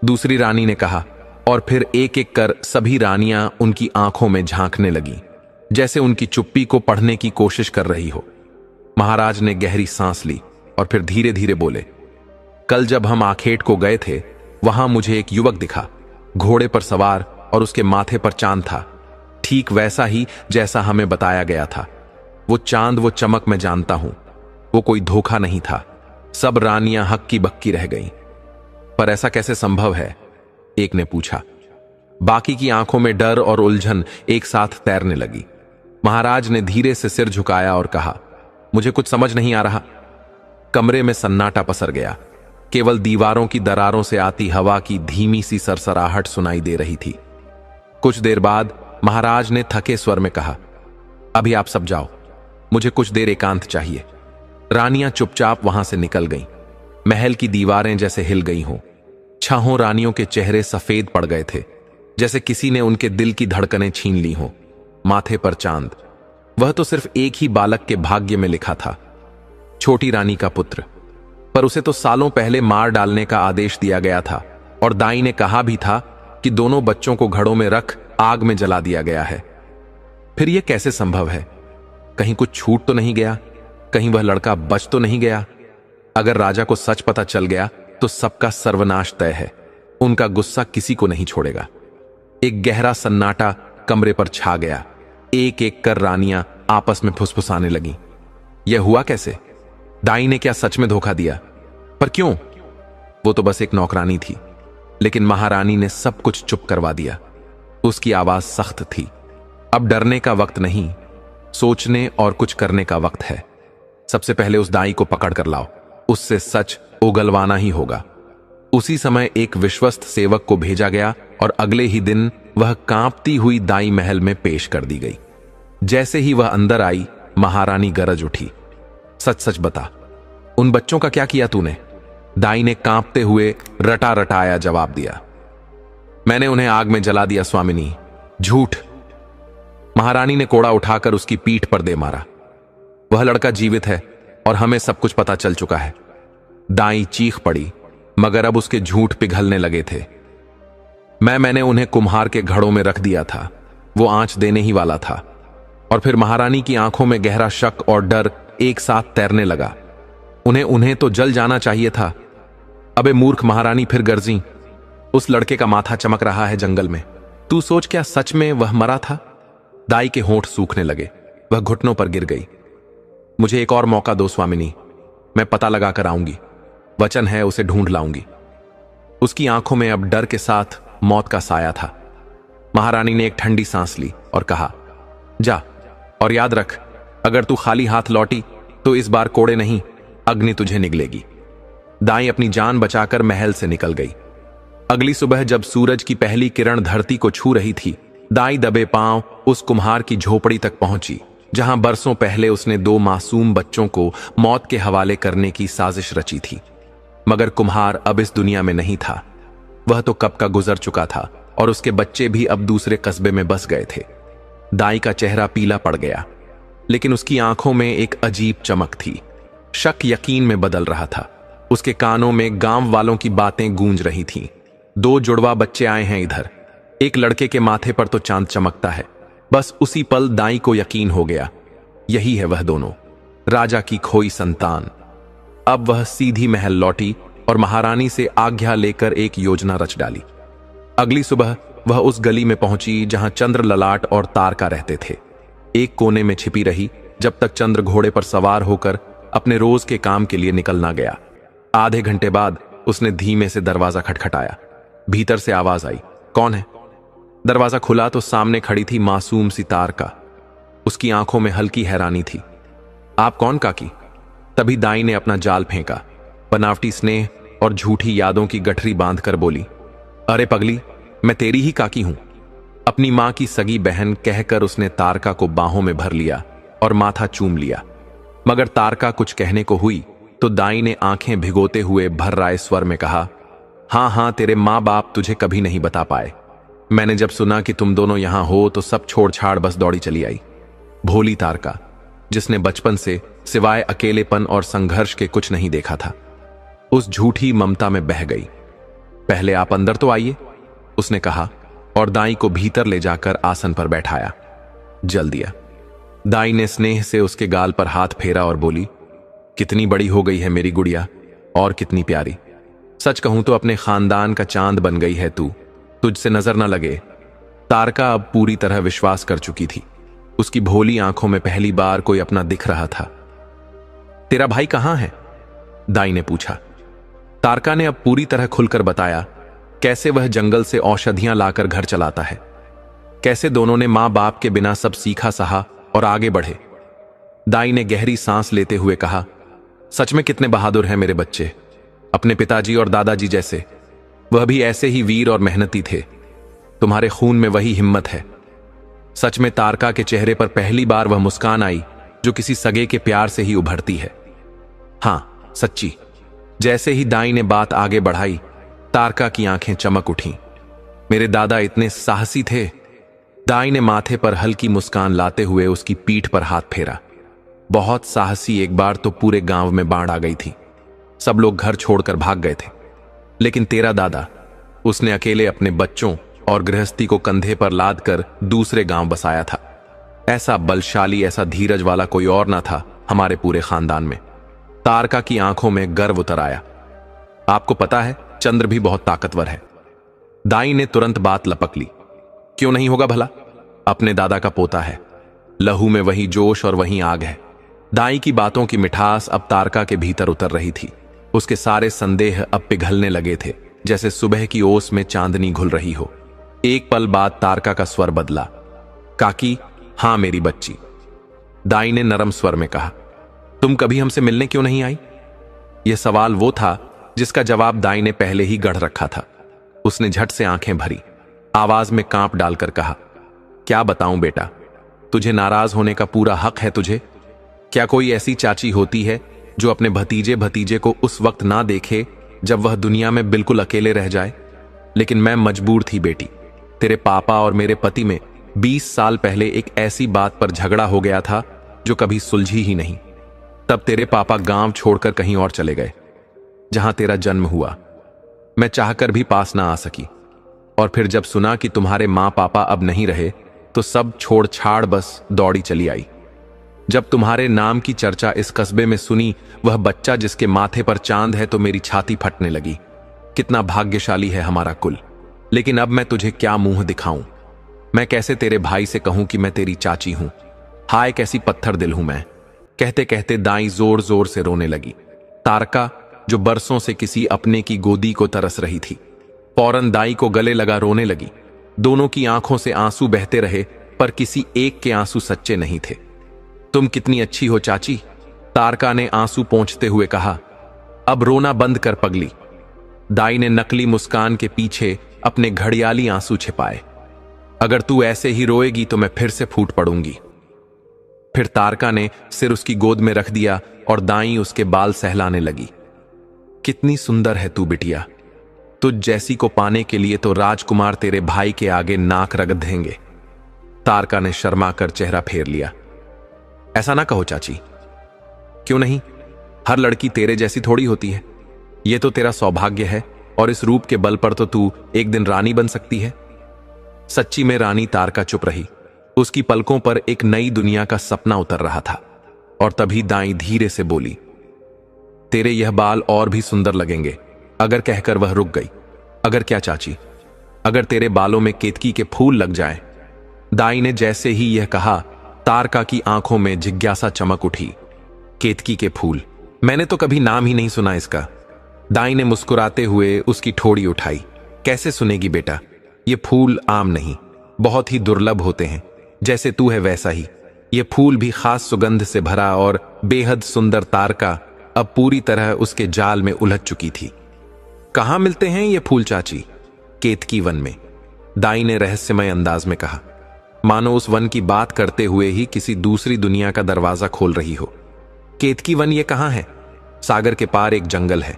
दूसरी रानी ने कहा। और फिर एक एक कर सभी रानियां उनकी आंखों में झांकने लगी, जैसे उनकी चुप्पी को पढ़ने की कोशिश कर रही हो। महाराज ने गहरी सांस ली और फिर धीरे धीरे बोले, कल जब हम आखेट को गए थे, वहां मुझे एक युवक दिखा, घोड़े पर सवार, और उसके माथे पर चांद था, ठीक वैसा ही जैसा हमें बताया गया था। वो चांद, वो चमक मैं जानता हूं, वो कोई धोखा नहीं था। सब रानियां हक्की बक्की रह गईं। पर ऐसा कैसे संभव है? एक ने पूछा। बाकी की आंखों में डर और उलझन एक साथ तैरने लगी। महाराज ने धीरे से सिर झुकाया और कहा, मुझे कुछ समझ नहीं आ रहा। कमरे में सन्नाटा पसर गया। केवल दीवारों की दरारों से आती हवा की धीमी सी सरसराहट सुनाई दे रही थी। कुछ देर बाद महाराज ने थके स्वर में कहा, अभी आप सब जाओ, मुझे कुछ देर एकांत चाहिए। रानियां चुपचाप वहां से निकल गईं। महल की दीवारें जैसे हिल गई हों। छहों रानियों के चेहरे सफेद पड़ गए थे, जैसे किसी ने उनके दिल की धड़कनें छीन ली हों। माथे पर चांद, वह तो सिर्फ एक ही बालक के भाग्य में लिखा था, छोटी रानी का पुत्र, पर उसे तो सालों पहले मार डालने का आदेश दिया गया था और दाई ने कहा भी था कि दोनों बच्चों को घड़ों में रख आग में जला दिया गया है। फिर यह कैसे संभव है? कहीं कुछ छूट तो नहीं गया? कहीं वह लड़का बच तो नहीं गया? अगर राजा को सच पता चल गया तो सबका सर्वनाश तय है। उनका गुस्सा किसी को नहीं छोड़ेगा। एक गहरा सन्नाटा कमरे पर छा गया। एक एक कर रानियां आपस में फुसफुसाने लगीं। यह हुआ कैसे? दाई ने क्या सच में धोखा दिया? पर क्यों? वो तो बस एक नौकरानी थी, लेकिन महारानी ने सब कुछ चुप करवा दिया। उसकी आवाज सख्त थी। अब डरने का वक्त नहीं, सोचने और कुछ करने का वक्त है। सबसे पहले उस दाई को पकड़ कर लाओ, उससे सच उगलवाना ही होगा। उसी समय एक विश्वस्त सेवक को भेजा गया और अगले ही दिन वह कांपती हुई दाई महल में पेश कर दी गई। जैसे ही वह अंदर आई, महारानी गरज उठी, सच सच बता, उन बच्चों का क्या किया तूने? दाई ने कांपते हुए रटा रटाया जवाब दिया, मैंने उन्हें आग में जला दिया स्वामिनी। झूठ! महारानी ने कोड़ा उठाकर उसकी पीठ पर दे मारा। वह लड़का जीवित है और हमें सब कुछ पता चल चुका है। दाई चीख पड़ी, मगर अब उसके झूठ पिघलने लगे थे। मैंने उन्हें कुम्हार के घड़ों में रख दिया था, वो आंच देने ही वाला था। और फिर महारानी की आंखों में गहरा शक और डर एक साथ तैरने लगा। उन्हें तो जल जाना चाहिए था। अबे मूर्ख महारानी, फिर गर्जी, उस लड़के का माथा चमक रहा है जंगल में। तू सोच, क्या सच में वह मरा था? दाई के होंठ सूखने लगे। वह घुटनों पर गिर गई। मुझे एक और मौका दो स्वामिनी, मैं पता लगा कर आऊंगी। वचन है, उसे ढूंढ लाऊंगी। उसकी आंखों में अब डर के साथ मौत का साया था। महारानी ने एक ठंडी सांस ली और कहा, जा, और याद रख, अगर तू खाली हाथ लौटी तो इस बार कोड़े नहीं, अग्नि तुझे निगलेगी। दाई अपनी जान बचाकर महल से निकल गई। अगली सुबह जब सूरज की पहली किरण धरती को छू रही थी, दाई दबे पांव उस कुम्हार की झोपड़ी तक पहुंची, जहां बरसों पहले उसने 2 मासूम बच्चों को मौत के हवाले करने की साजिश रची थी। मगर कुम्हार अब इस दुनिया में नहीं था। वह तो कब का गुजर चुका था और उसके बच्चे भी अब दूसरे कस्बे में बस गए थे। दाई का चेहरा पीला पड़ गया, लेकिन उसकी आंखों में एक अजीब चमक थी। शक यकीन में बदल रहा था। उसके कानों में गांव वालों की बातें गूंज रही थीं। 2 जुड़वा बच्चे आए हैं इधर। एक लड़के के माथे पर तो चांद चमकता है। बस उसी पल दाई को यकीन हो गया, यही है वह दोनों, राजा की खोई संतान। अब वह सीधी महल लौटी और महारानी से आज्ञा लेकर एक योजना रच डाली। अगली सुबह वह उस गली में पहुंची जहां चंद्र ललाट और तारका रहते थे। एक कोने में छिपी रही जब तक चंद्र घोड़े पर सवार होकर अपने रोज के काम के लिए निकल ना गया। आधे घंटे बाद उसने धीमे से दरवाजा खटखटाया। भीतर से आवाज आई, कौन है? दरवाजा खुला तो सामने खड़ी थी मासूम सी तारका। उसकी आंखों में हल्की हैरानी थी। आप कौन काकी? तभी दाई ने अपना जाल फेंका। बनावटी स्नेह और झूठी यादों की गठरी बांधकर बोली, अरे पगली, मैं तेरी ही काकी हूं। अपनी मां की सगी बहन कहकर उसने तारका को बाहों में भर लिया और माथा चूम लिया। मगर तारका कुछ कहने को हुई तो दाई ने आंखें भिगोते हुए भर्राए स्वर में कहा, हाँ, तेरे माँ बाप तुझे कभी नहीं बता पाए। मैंने जब सुना कि तुम दोनों यहां हो तो सब छोड़ छाड़ बस दौड़ी चली आई। भोली तारका, जिसने बचपन से सिवाय अकेलेपन और संघर्ष के कुछ नहीं देखा था, उस झूठी ममता में बह गई। पहले आप अंदर तो आइए, उसने कहा और दाई को भीतर ले जाकर आसन पर बैठाया। जल दिया। दाई ने स्नेह से उसके गाल पर हाथ फेरा और बोली, कितनी बड़ी हो गई है मेरी गुड़िया, और कितनी प्यारी। सच कहूं तो अपने खानदान का चांद बन गई है तू, तुझसे नजर न लगे। तारका अब पूरी तरह विश्वास कर चुकी थी। उसकी भोली आंखों में पहली बार कोई अपना दिख रहा था। तेरा भाई कहां है? दाई ने पूछा। तारका ने अब पूरी तरह खुलकर बताया कैसे वह जंगल से औषधियां लाकर घर चलाता है, कैसे दोनों ने मां बाप के बिना सब सीखा सहा और आगे बढ़े। दाई ने गहरी सांस लेते हुए कहा, सच में कितने बहादुर हैं मेरे बच्चे, अपने पिताजी और दादाजी जैसे। वह भी ऐसे ही वीर और मेहनती थे। तुम्हारे खून में वही हिम्मत है। सच में तारका के चेहरे पर पहली बार वह मुस्कान आई जो किसी सगे के प्यार से ही उभरती है। हां, सच्ची। जैसे ही दाई ने बात आगे बढ़ाई, तारका की आंखें चमक उठीं। मेरे दादा इतने साहसी थे। दाई ने माथे पर हल्की मुस्कान लाते हुए उसकी पीठ पर हाथ फेरा। बहुत साहसी। एक बार तो पूरे गांव में बाढ़ आ गई थी। सब लोग घर छोड़कर भाग गए थे। लेकिन तेरा दादा, उसने अकेले अपने बच्चों और गृहस्थी को कंधे पर लाद कर दूसरे गांव बसाया था। ऐसा बलशाली, ऐसा धीरज वाला कोई और ना था हमारे पूरे खानदान में। तारका की आंखों में गर्व उतर आया। आपको पता है, चंद्र भी बहुत ताकतवर है। दाई ने तुरंत बात लपक ली। क्यों नहीं होगा भला? अपने दादा का पोता है। लहू में वही जोश और वही आग है। दाई की बातों की मिठास अब तारका के भीतर उतर रही थी। उसके सारे संदेह अब पिघलने लगे थे, जैसे सुबह की ओस में चांदनी घुल रही हो। एक पल बाद तारका का स्वर बदला। काकी, हां मेरी बच्ची। दाई ने नरम स्वर में कहा, तुम कभी हमसे मिलने क्यों नहीं आई? यह सवाल वो था जिसका जवाब दाई ने पहले ही गढ़ रखा था। उसने झट से आंखें भरी, आवाज में कांप डालकर कहा, क्या बताऊं बेटा, तुझे नाराज होने का पूरा हक है तुझे। क्या कोई ऐसी चाची होती है जो अपने भतीजे को उस वक्त ना देखे जब वह दुनिया में बिल्कुल अकेले रह जाए? लेकिन मैं मजबूर थी बेटी। तेरे पापा और मेरे पति में 20 साल पहले एक ऐसी बात पर झगड़ा हो गया था जो कभी सुलझी ही नहीं। तब तेरे पापा गांव छोड़कर कहीं और चले गए, जहां तेरा जन्म हुआ। मैं चाहकर भी पास ना आ सकी। और फिर जब सुना कि तुम्हारे मां पापा अब नहीं रहे, तो सब छोड़ छाड़ बस दौड़ी चली आई। जब तुम्हारे नाम की चर्चा इस कस्बे में सुनी, वह बच्चा जिसके माथे पर चांद है, तो मेरी छाती फटने लगी। कितना भाग्यशाली है हमारा कुल। लेकिन अब मैं तुझे क्या मुंह दिखाऊं? मैं कैसे तेरे भाई से कहूं कि मैं तेरी चाची हूं? हाय कैसी पत्थर दिल हूं मैं। कहते कहते दाई जोर जोर से रोने लगी। तारका, जो बरसों से किसी अपने की गोदी को तरस रही थी, फौरन दाई को गले लगा रोने लगी। दोनों की आंखों से आंसू बहते रहे, पर किसी एक के आंसू सच्चे नहीं थे। तुम कितनी अच्छी हो चाची, तारका ने आंसू पोंछते हुए कहा। अब रोना बंद कर पगली। दाई ने नकली मुस्कान के पीछे अपने घड़ियाली आंसू छिपाए। अगर तू ऐसे ही रोएगी तो मैं फिर से फूट पड़ूंगी। फिर तारका ने सिर उसकी गोद में रख दिया और दाई उसके बाल सहलाने लगी। कितनी सुंदर है तू बिटिया। तुझ जैसी को पाने के लिए तो राजकुमार तेरे भाई के आगे नाक रगड़ देंगे। तारका ने शर्मा कर चेहरा फेर लिया। ऐसा ना कहो चाची। क्यों नहीं? हर लड़की तेरे जैसी थोड़ी होती है। यह तो तेरा सौभाग्य है, और इस रूप के बल पर तो तू एक दिन रानी बन सकती है। सच्ची में रानी। तारका चुप रही। उसकी पलकों पर एक नई दुनिया का सपना उतर रहा था। और तभी दाई धीरे से बोली, तेरे यह बाल और भी सुंदर लगेंगे। अगर कहकर वह रुक गई। अगर क्या चाची? अगर तेरे बालों में केतकी के फूल लग जाएं। दाई ने जैसे ही यह कहा, तारका की आंखों में जिज्ञासा चमक उठी। केतकी के फूल? मैंने तो कभी नाम ही नहीं सुना इसका। दाई ने मुस्कुराते हुए उसकी ठोड़ी उठाई। कैसे सुनेगी बेटा? ये फूल आम नहीं, बहुत ही दुर्लभ होते हैं। जैसे तू है वैसा ही। ये फूल भी खास सुगंध से भरा और बेहद सुंदर। तारका अब पूरी तरह उसके जाल में उलझ चुकी थी। कहां मिलते हैं ये फूल चाची? केतकी वन में, दाई ने रहस्यमय अंदाज में कहा, मानो उस वन की बात करते हुए ही किसी दूसरी दुनिया का दरवाजा खोल रही हो। केतकी वन ये कहां है? सागर के पार एक जंगल है,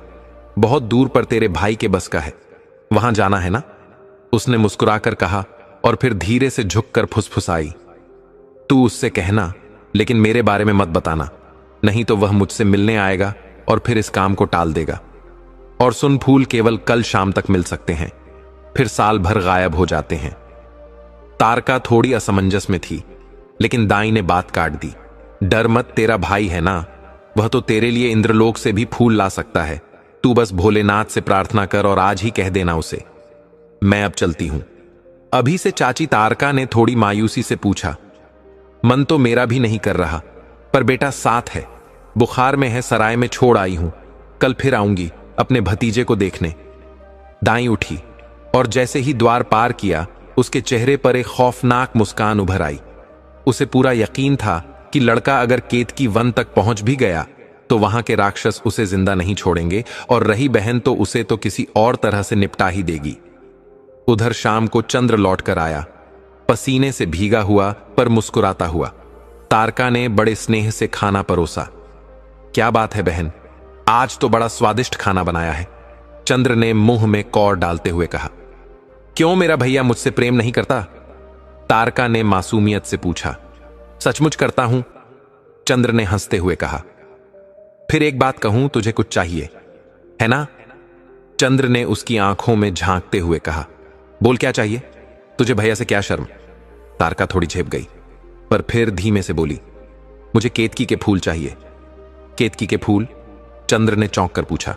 बहुत दूर पर तेरे भाई के बस का है। वहां जाना है ना? उसने मुस्कुराकर कहा और फिर धीरे से झुककर फुसफुसाई, तू उससे कहना, लेकिन मेरे बारे में मत बताना, नहीं तो वह मुझसे मिलने आएगा और फिर इस काम को टाल देगा। और सुन, फूल केवल कल शाम तक मिल सकते हैं, फिर साल भर गायब हो जाते हैं। तारका थोड़ी असमंजस में थी, लेकिन दाई ने बात काट दी। डर मत, तेरा भाई है ना, वह तो तेरे लिए इंद्रलोक से भी फूल ला सकता है। तू बस भोलेनाथ से प्रार्थना कर और आज ही कह देना उसे। मैं अब चलती हूं। अभी से चाची? तारका ने थोड़ी मायूसी से पूछा। मन तो मेरा भी नहीं कर रहा, पर बेटा साथ है। बुखार में है, सराय में छोड़ आई हूं। कल फिर आऊंगी अपने भतीजे को देखने। दाई उठी और जैसे ही द्वार पार किया, उसके चेहरे पर एक खौफनाक मुस्कान उभर आई। उसे पूरा यकीन था कि लड़का अगर केतकी वन तक पहुंच भी गया तो वहां के राक्षस उसे जिंदा नहीं छोड़ेंगे, और रही बहन तो उसे तो किसी और तरह से निपटा ही देगी। उधर शाम को चंद्र लौट कर आया, पसीने से भीगा हुआ पर मुस्कुराता हुआ। तारका ने बड़े स्नेह से खाना परोसा। क्या बात है बहन, आज तो बड़ा स्वादिष्ट खाना बनाया है, चंद्र ने मुंह में कौर डालते हुए कहा। क्यों मेरा भैया मुझसे प्रेम नहीं करता? तारका ने मासूमियत से पूछा। सचमुच करता हूं, चंद्र ने हंसते हुए कहा। फिर एक बात कहूं, तुझे कुछ चाहिए है ना? चंद्र ने उसकी आंखों में झांकते हुए कहा। बोल, क्या चाहिए? तुझे भैया से क्या शर्म? तारका थोड़ी झेप गई, पर फिर धीमे से बोली, मुझे केतकी के फूल चाहिए। केतकी के फूल? चंद्र ने चौंक कर पूछा,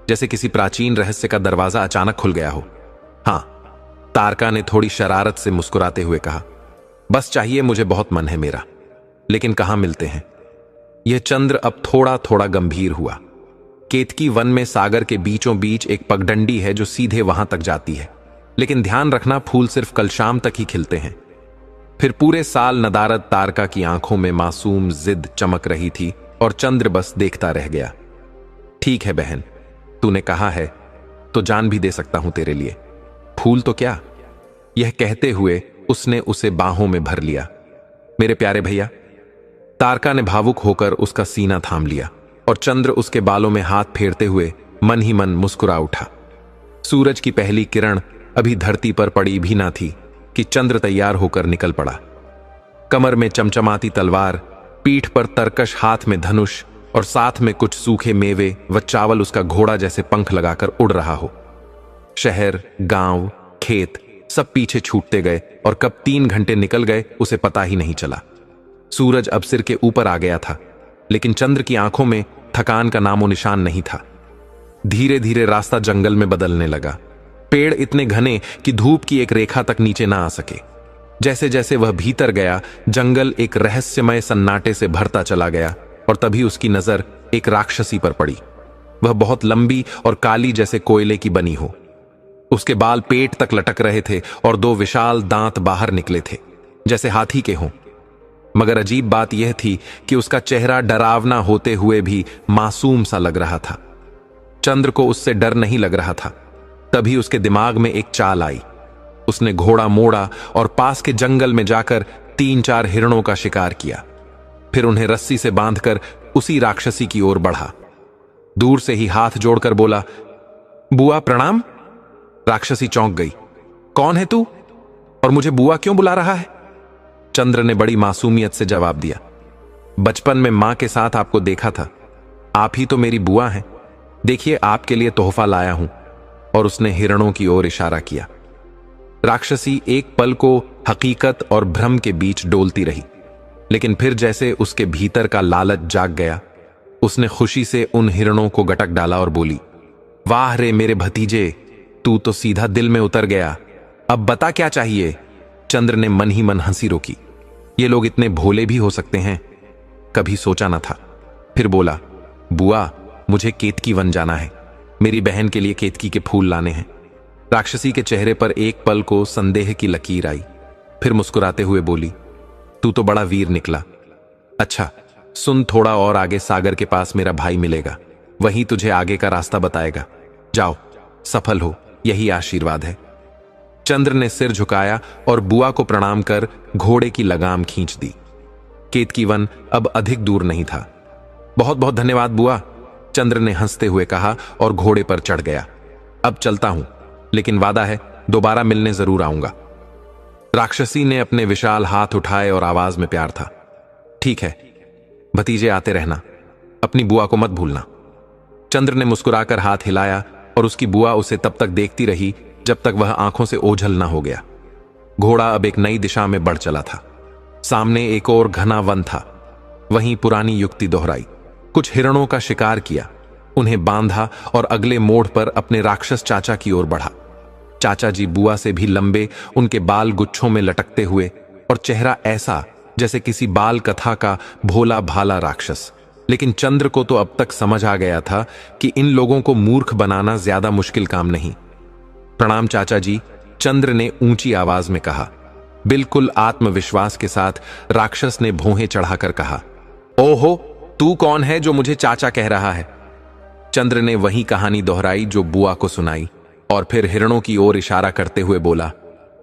जैसे किसी प्राचीन रहस्य का दरवाजा अचानक खुल गया हो। हां, तारका ने थोड़ी शरारत से मुस्कुराते हुए कहा। बस चाहिए, मुझे बहुत मन है मेरा, लेकिन कहां मिलते हैं? यह चंद्र अब थोड़ा थोड़ा गंभीर हुआ। केतकी वन में सागर के बीचों बीच एक पगडंडी है जो सीधे वहां तक जाती है, लेकिन ध्यान रखना, फूल सिर्फ कल शाम तक ही खिलते हैं। फिर पूरे साल नदारद तारका की आंखों में मासूम जिद चमक रही थी और चंद्र बस देखता रह गया। ठीक है बहन, तूने कहा है तो जान भी दे सकता हूं तेरे लिए। फूल तो क्या? यह कहते हुए उसने उसे बाहों में भर लिया। मेरे प्यारे भैया। तारका ने भावुक होकर उसका सीना थाम लिया और चंद्र उसके बालों में हाथ फेरते हुए मन ही मन मुस्कुरा उठा। सूरज की पहली किरण अभी धरती पर पड़ी भी ना थी कि चंद्र तैयार होकर निकल पड़ा। कमर में चमचमाती तलवार, पीठ पर तरकश, हाथ में धनुष और साथ में कुछ सूखे मेवे व चावल उसका घोड़ा जैसे पंख लगाकर उड़ रहा हो। शहर, गांव, खेत सब पीछे छूटते गए और कब 3 घंटे निकल गए उसे पता ही नहीं चला। सूरज अब सिर के ऊपर आ गया था, लेकिन चंद्र की आंखों में थकान का नामो निशान नहीं था। धीरे धीरे रास्ता जंगल में बदलने लगा। पेड़ इतने घने कि धूप की एक रेखा तक नीचे ना आ सके। जैसे जैसे वह भीतर गया, जंगल एक रहस्यमय सन्नाटे से भरता चला गया और तभी उसकी नजर एक राक्षसी पर पड़ी। वह बहुत लंबी और काली, जैसे कोयले की बनी हो। उसके बाल पेट तक लटक रहे थे और 2 विशाल दांत बाहर निकले थे, जैसे हाथी के हों। मगर अजीब बात यह थी कि उसका चेहरा डरावना होते हुए भी मासूम सा लग रहा था। चंद्र को उससे डर नहीं लग रहा था। तभी उसके दिमाग में एक चाल आई। उसने घोड़ा मोड़ा और पास के जंगल में जाकर 3-4 हिरणों का शिकार किया। फिर उन्हें रस्सी से बांधकर उसी राक्षसी की ओर बढ़ा। दूर से ही हाथ जोड़कर बोला, बुआ प्रणाम। राक्षसी चौंक गई। कौन है तू और मुझे बुआ क्यों बुला रहा है? चंद्र ने बड़ी मासूमियत से जवाब दिया, बचपन में मां के साथ आपको देखा था, आप ही तो मेरी बुआ हैं। देखिए, आपके लिए तोहफा लाया हूं। और उसने हिरणों की ओर इशारा किया। राक्षसी एक पल को हकीकत और भ्रम के बीच डोलती रही, लेकिन फिर जैसे उसके भीतर का लालच जाग गया, उसने खुशी से उन हिरणों को गटक डाला और बोली, वाह रे मेरे भतीजे, तू तो सीधा दिल में उतर गया। अब बता क्या चाहिए? चंद्र ने मन ही मन हंसी रोकी। ये लोग इतने भोले भी हो सकते हैं, कभी सोचा न था। फिर बोला, बुआ, मुझे केतकी वन जाना है, मेरी बहन के लिए केतकी के फूल लाने हैं। राक्षसी के चेहरे पर एक पल को संदेह की लकीर आई, फिर मुस्कुराते हुए बोली, तू तो बड़ा वीर निकला। अच्छा सुन, थोड़ा और आगे सागर के पास मेरा भाई मिलेगा, वहीं तुझे आगे का रास्ता बताएगा। जाओ, सफल हो, यही आशीर्वाद है। चंद्र ने सिर झुकाया और बुआ को प्रणाम कर घोड़े की लगाम खींच दी। केतकी वन अब अधिक दूर नहीं था। बहुत बहुत धन्यवाद बुआ, चंद्र ने हंसते हुए कहा और घोड़े पर चढ़ गया। अब चलता हूं, लेकिन वादा है दोबारा मिलने जरूर आऊंगा। राक्षसी ने अपने विशाल हाथ उठाए और आवाज में प्यार था। ठीक है भतीजे, आते रहना, अपनी बुआ को मत भूलना। चंद्र ने मुस्कुराकर हाथ हिलाया और उसकी बुआ उसे तब तक देखती रही जब तक वह आंखों से ओझल न हो गया। घोड़ा अब एक नई दिशा में बढ़ चला था। सामने एक और घना वन था। वहीं पुरानी युक्ति दोहराई। कुछ हिरणों का शिकार किया, उन्हें बांधा और अगले मोड़ पर अपने राक्षस चाचा की ओर बढ़ा। चाचा जी बुआ से भी लंबे, उनके बाल गुच्छों में लटकते हुए और चेहरा ऐसा जैसे किसी बाल कथा का भोला भाला राक्षस। लेकिन चंद्र को तो अब तक समझ आ गया था कि इन लोगों को मूर्ख बनाना ज्यादा मुश्किल काम नहीं। प्रणाम चाचा जी, चंद्र ने ऊंची आवाज में कहा। बिल्कुल आत्मविश्वास के साथ राक्षस ने भौहें चढ़ाकर कहा, ओहो, तू कौन है जो मुझे चाचा कह रहा है? चंद्र ने वही कहानी दोहराई जो बुआ को सुनाई और फिर हिरणों की ओर इशारा करते हुए बोला,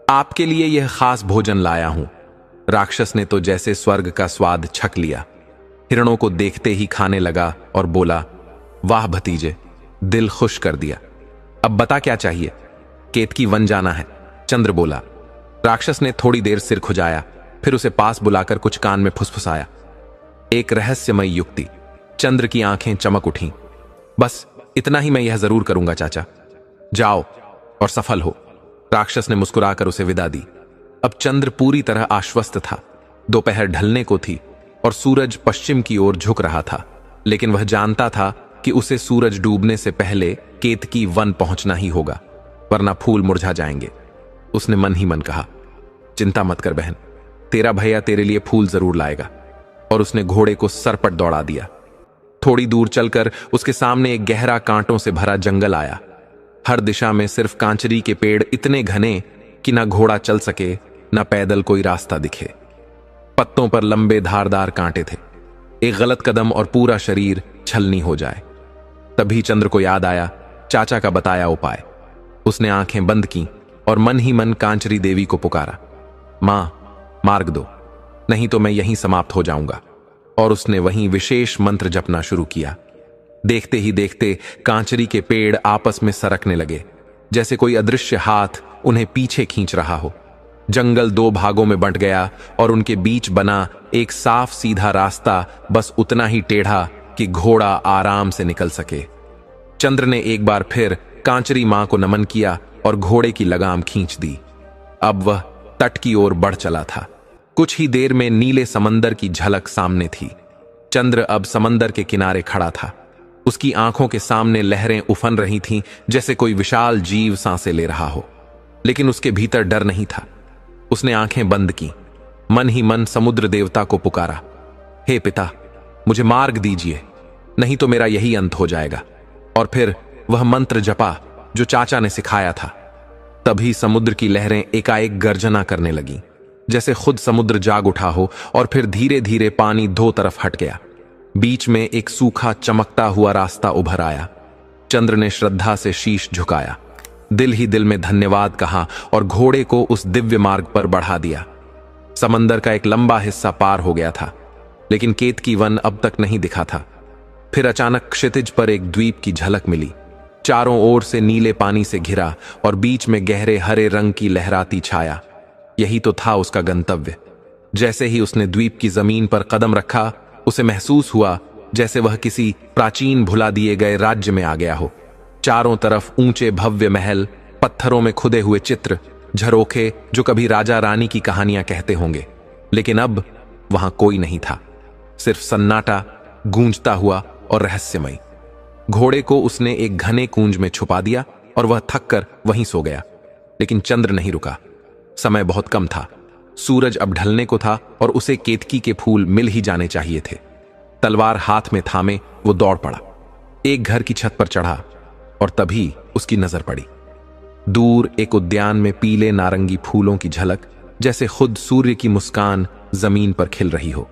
आपके लिए यह खास भोजन लाया हूं। राक्षस ने तो जैसे स्वर्ग का स्वाद छक लिया। हिरणों को देखते ही खाने लगा और बोला, वाह भतीजे, दिल खुश कर दिया। अब बता क्या चाहिए? केतकी वन जाना है, चंद्र बोला। राक्षस ने थोड़ी देर सिर खुजाया, फिर उसे पास बुलाकर कुछ कान में फुसफुसाया। एक रहस्यमय युक्ति। चंद्र की आंखें चमक उठीं। बस इतना ही मैं यह जरूर करूंगा चाचा। जाओ और सफल हो। राक्षस ने मुस्कुराकर उसे विदा दी। अब चंद्र पूरी तरह आश्वस्त था। दोपहर ढलने को थी और सूरज पश्चिम की ओर झुक रहा था, लेकिन वह जानता था कि उसे सूरज डूबने से पहले केतकी वन पहुंचना ही होगा, वरना फूल मुरझा जाएंगे। उसने मन ही मन कहा, चिंता मत कर बहन, तेरा भैया तेरे लिए फूल जरूर लाएगा। और उसने घोड़े को सरपट दौड़ा दिया। थोड़ी दूर चलकर उसके सामने एक गहरा कांटों से भरा जंगल आया। हर दिशा में सिर्फ कांचरी के पेड़ इतने घने कि ना घोड़ा चल सके, ना पैदल कोई रास्ता दिखे। पत्तों पर लंबे धारदार कांटे थे। एक गलत कदम और पूरा शरीर छलनी हो जाए। तभी चंद्र को याद आया चाचा का बताया उपाय। उसने आंखें बंद की और मन ही मन कांचरी देवी को पुकारा, मां, मार्ग दो, नहीं तो मैं यहीं समाप्त हो जाऊंगा। और उसने वहीं विशेष मंत्र जपना शुरू किया। देखते ही देखते कांचरी के पेड़ आपस में सरकने लगे, जैसे कोई अदृश्य हाथ उन्हें पीछे खींच रहा हो। जंगल दो भागों में बंट गया और उनके बीच बना एक साफ सीधा रास्ता, बस उतना ही टेढ़ा कि घोड़ा आराम से निकल सके। चंद्र ने एक बार फिर कांचरी मां को नमन किया और घोड़े की लगाम खींच दी। अब वह तट की ओर बढ़ चला था। कुछ ही देर में नीले समंदर की झलक सामने थी। चंद्र अब समंदर के किनारे खड़ा था। उसकी आंखों के सामने लहरें उफन रही थीं, जैसे कोई विशाल जीव सांसें ले रहा हो। लेकिन उसके भीतर डर नहीं था। उसने आंखें बंद की, मन ही मन समुद्र देवता को पुकारा, हे पिता, मुझे मार्ग दीजिए, नहीं तो मेरा यही अंत हो जाएगा। और फिर वह मंत्र जपा जो चाचा ने सिखाया था। तभी समुद्र की लहरें एकाएक गर्जना करने लगीं, जैसे खुद समुद्र जाग उठा हो। और फिर धीरे धीरे पानी दो तरफ हट गया। बीच में एक सूखा चमकता हुआ रास्ता उभर आया। चंद्र ने श्रद्धा से शीश झुकाया, दिल ही दिल में धन्यवाद कहा और घोड़े को उस दिव्य मार्ग पर बढ़ा दिया। समंदर का एक लंबा हिस्सा पार हो गया था, लेकिन केतकी वन अब तक नहीं दिखा था। फिर अचानक क्षितिज पर एक द्वीप की झलक मिली। चारों ओर से नीले पानी से घिरा और बीच में गहरे हरे रंग की लहराती छाया। यही तो था उसका गंतव्य। जैसे ही उसने द्वीप की जमीन पर कदम रखा, उसे महसूस हुआ जैसे वह किसी प्राचीन भुला दिए गए राज्य में आ गया हो। चारों तरफ ऊंचे भव्य महल, पत्थरों में खुदे हुए चित्र, झरोखे जो कभी राजा रानी की कहानियां कहते होंगे। लेकिन अब वहां कोई नहीं था, सिर्फ सन्नाटा, गूंजता हुआ और रहस्यमय। घोड़े को उसने एक घने कूंज में छुपा दिया और वह थककर वहीं सो गया। लेकिन चंद्र नहीं रुका। समय बहुत कम था। सूरज अब ढलने को था और उसे केतकी के फूल मिल ही जाने चाहिए थे। तलवार हाथ में थामे वो दौड़ पड़ा। एक घर की छत पर चढ़ा और तभी उसकी नजर पड़ी। दूर एक उद्यान में पीले नारंगी फूलों की झलक, जैसे खुद सूर्य की मुस्कान जमीन पर खिल रही हो।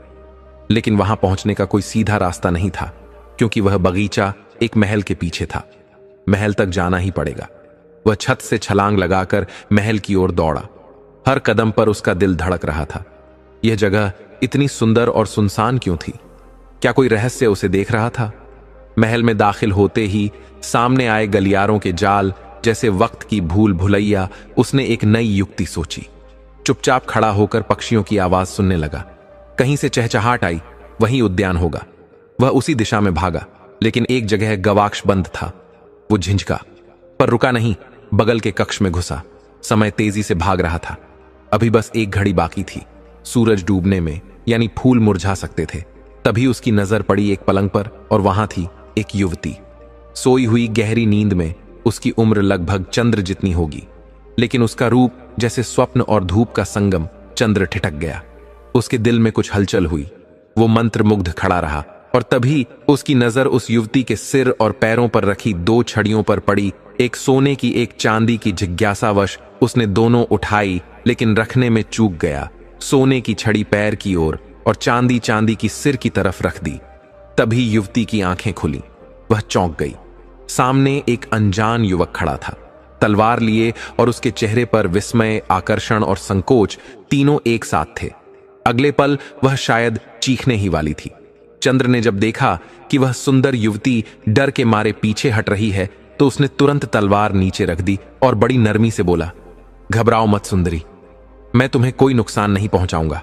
लेकिन वहां पहुंचने का कोई सीधा रास्ता नहीं था, क्योंकि वह बगीचा एक महल के पीछे था। महल तक जाना ही पड़ेगा। वह छत से छलांग लगाकर महल की ओर दौड़ा। हर कदम पर उसका दिल धड़क रहा था। यह जगह इतनी सुंदर और सुनसान क्यों थी? क्या कोई रहस्य उसे देख रहा था? महल में दाखिल होते ही सामने आए गलियारों के जाल, जैसे वक्त की भूल भुलैया, उसने एक नई युक्ति सोची। चुपचाप खड़ा होकर पक्षियों की आवाज सुनने लगा। कहीं से चहचहाट आई, वहीं उद्यान होगा। वह उसी दिशा में भागा, लेकिन एक जगह गवाक्ष बंद था। वो झिझका, पर रुका नहीं, बगल के कक्ष में घुसा। समय तेजी से भाग रहा था। अभी बस एक घड़ी बाकी थी सूरज डूबने में, यानी फूल मुरझा सकते थे। तभी उसकी नजर पड़ी एक पलंग पर, और वहां थी एक युवती, सोई हुई गहरी नींद में। उसकी उम्र लगभग चंद्र जितनी होगी, लेकिन उसका रूप जैसे स्वप्न और धूप का संगम। चंद्र ठिठक गया। उसके दिल में कुछ हलचल हुई। वो मंत्रमुग्ध खड़ा रहा, और तभी उसकी नजर उस युवती के सिर और पैरों पर रखी दो छड़ियों पर पड़ी। एक सोने की, एक चांदी की। जिज्ञासावश उसने दोनों उठाई, लेकिन रखने में चूक गया। सोने की छड़ी पैर की ओर और चांदी की सिर की तरफ रख दी। तभी युवती की आंखें खुली। वह चौंक गई। सामने एक अनजान युवक खड़ा था, तलवार लिए, और उसके चेहरे पर विस्मय, आकर्षण और संकोच तीनों एक साथ थे। अगले पल वह शायद चीखने ही वाली थी। चंद्र ने जब देखा कि वह सुंदर युवती डर के मारे पीछे हट रही है तो उसने तुरंत तलवार नीचे रख दी और बड़ी नरमी से बोला, घबराओ मत सुंदरी, मैं तुम्हें कोई नुकसान नहीं पहुंचाऊंगा।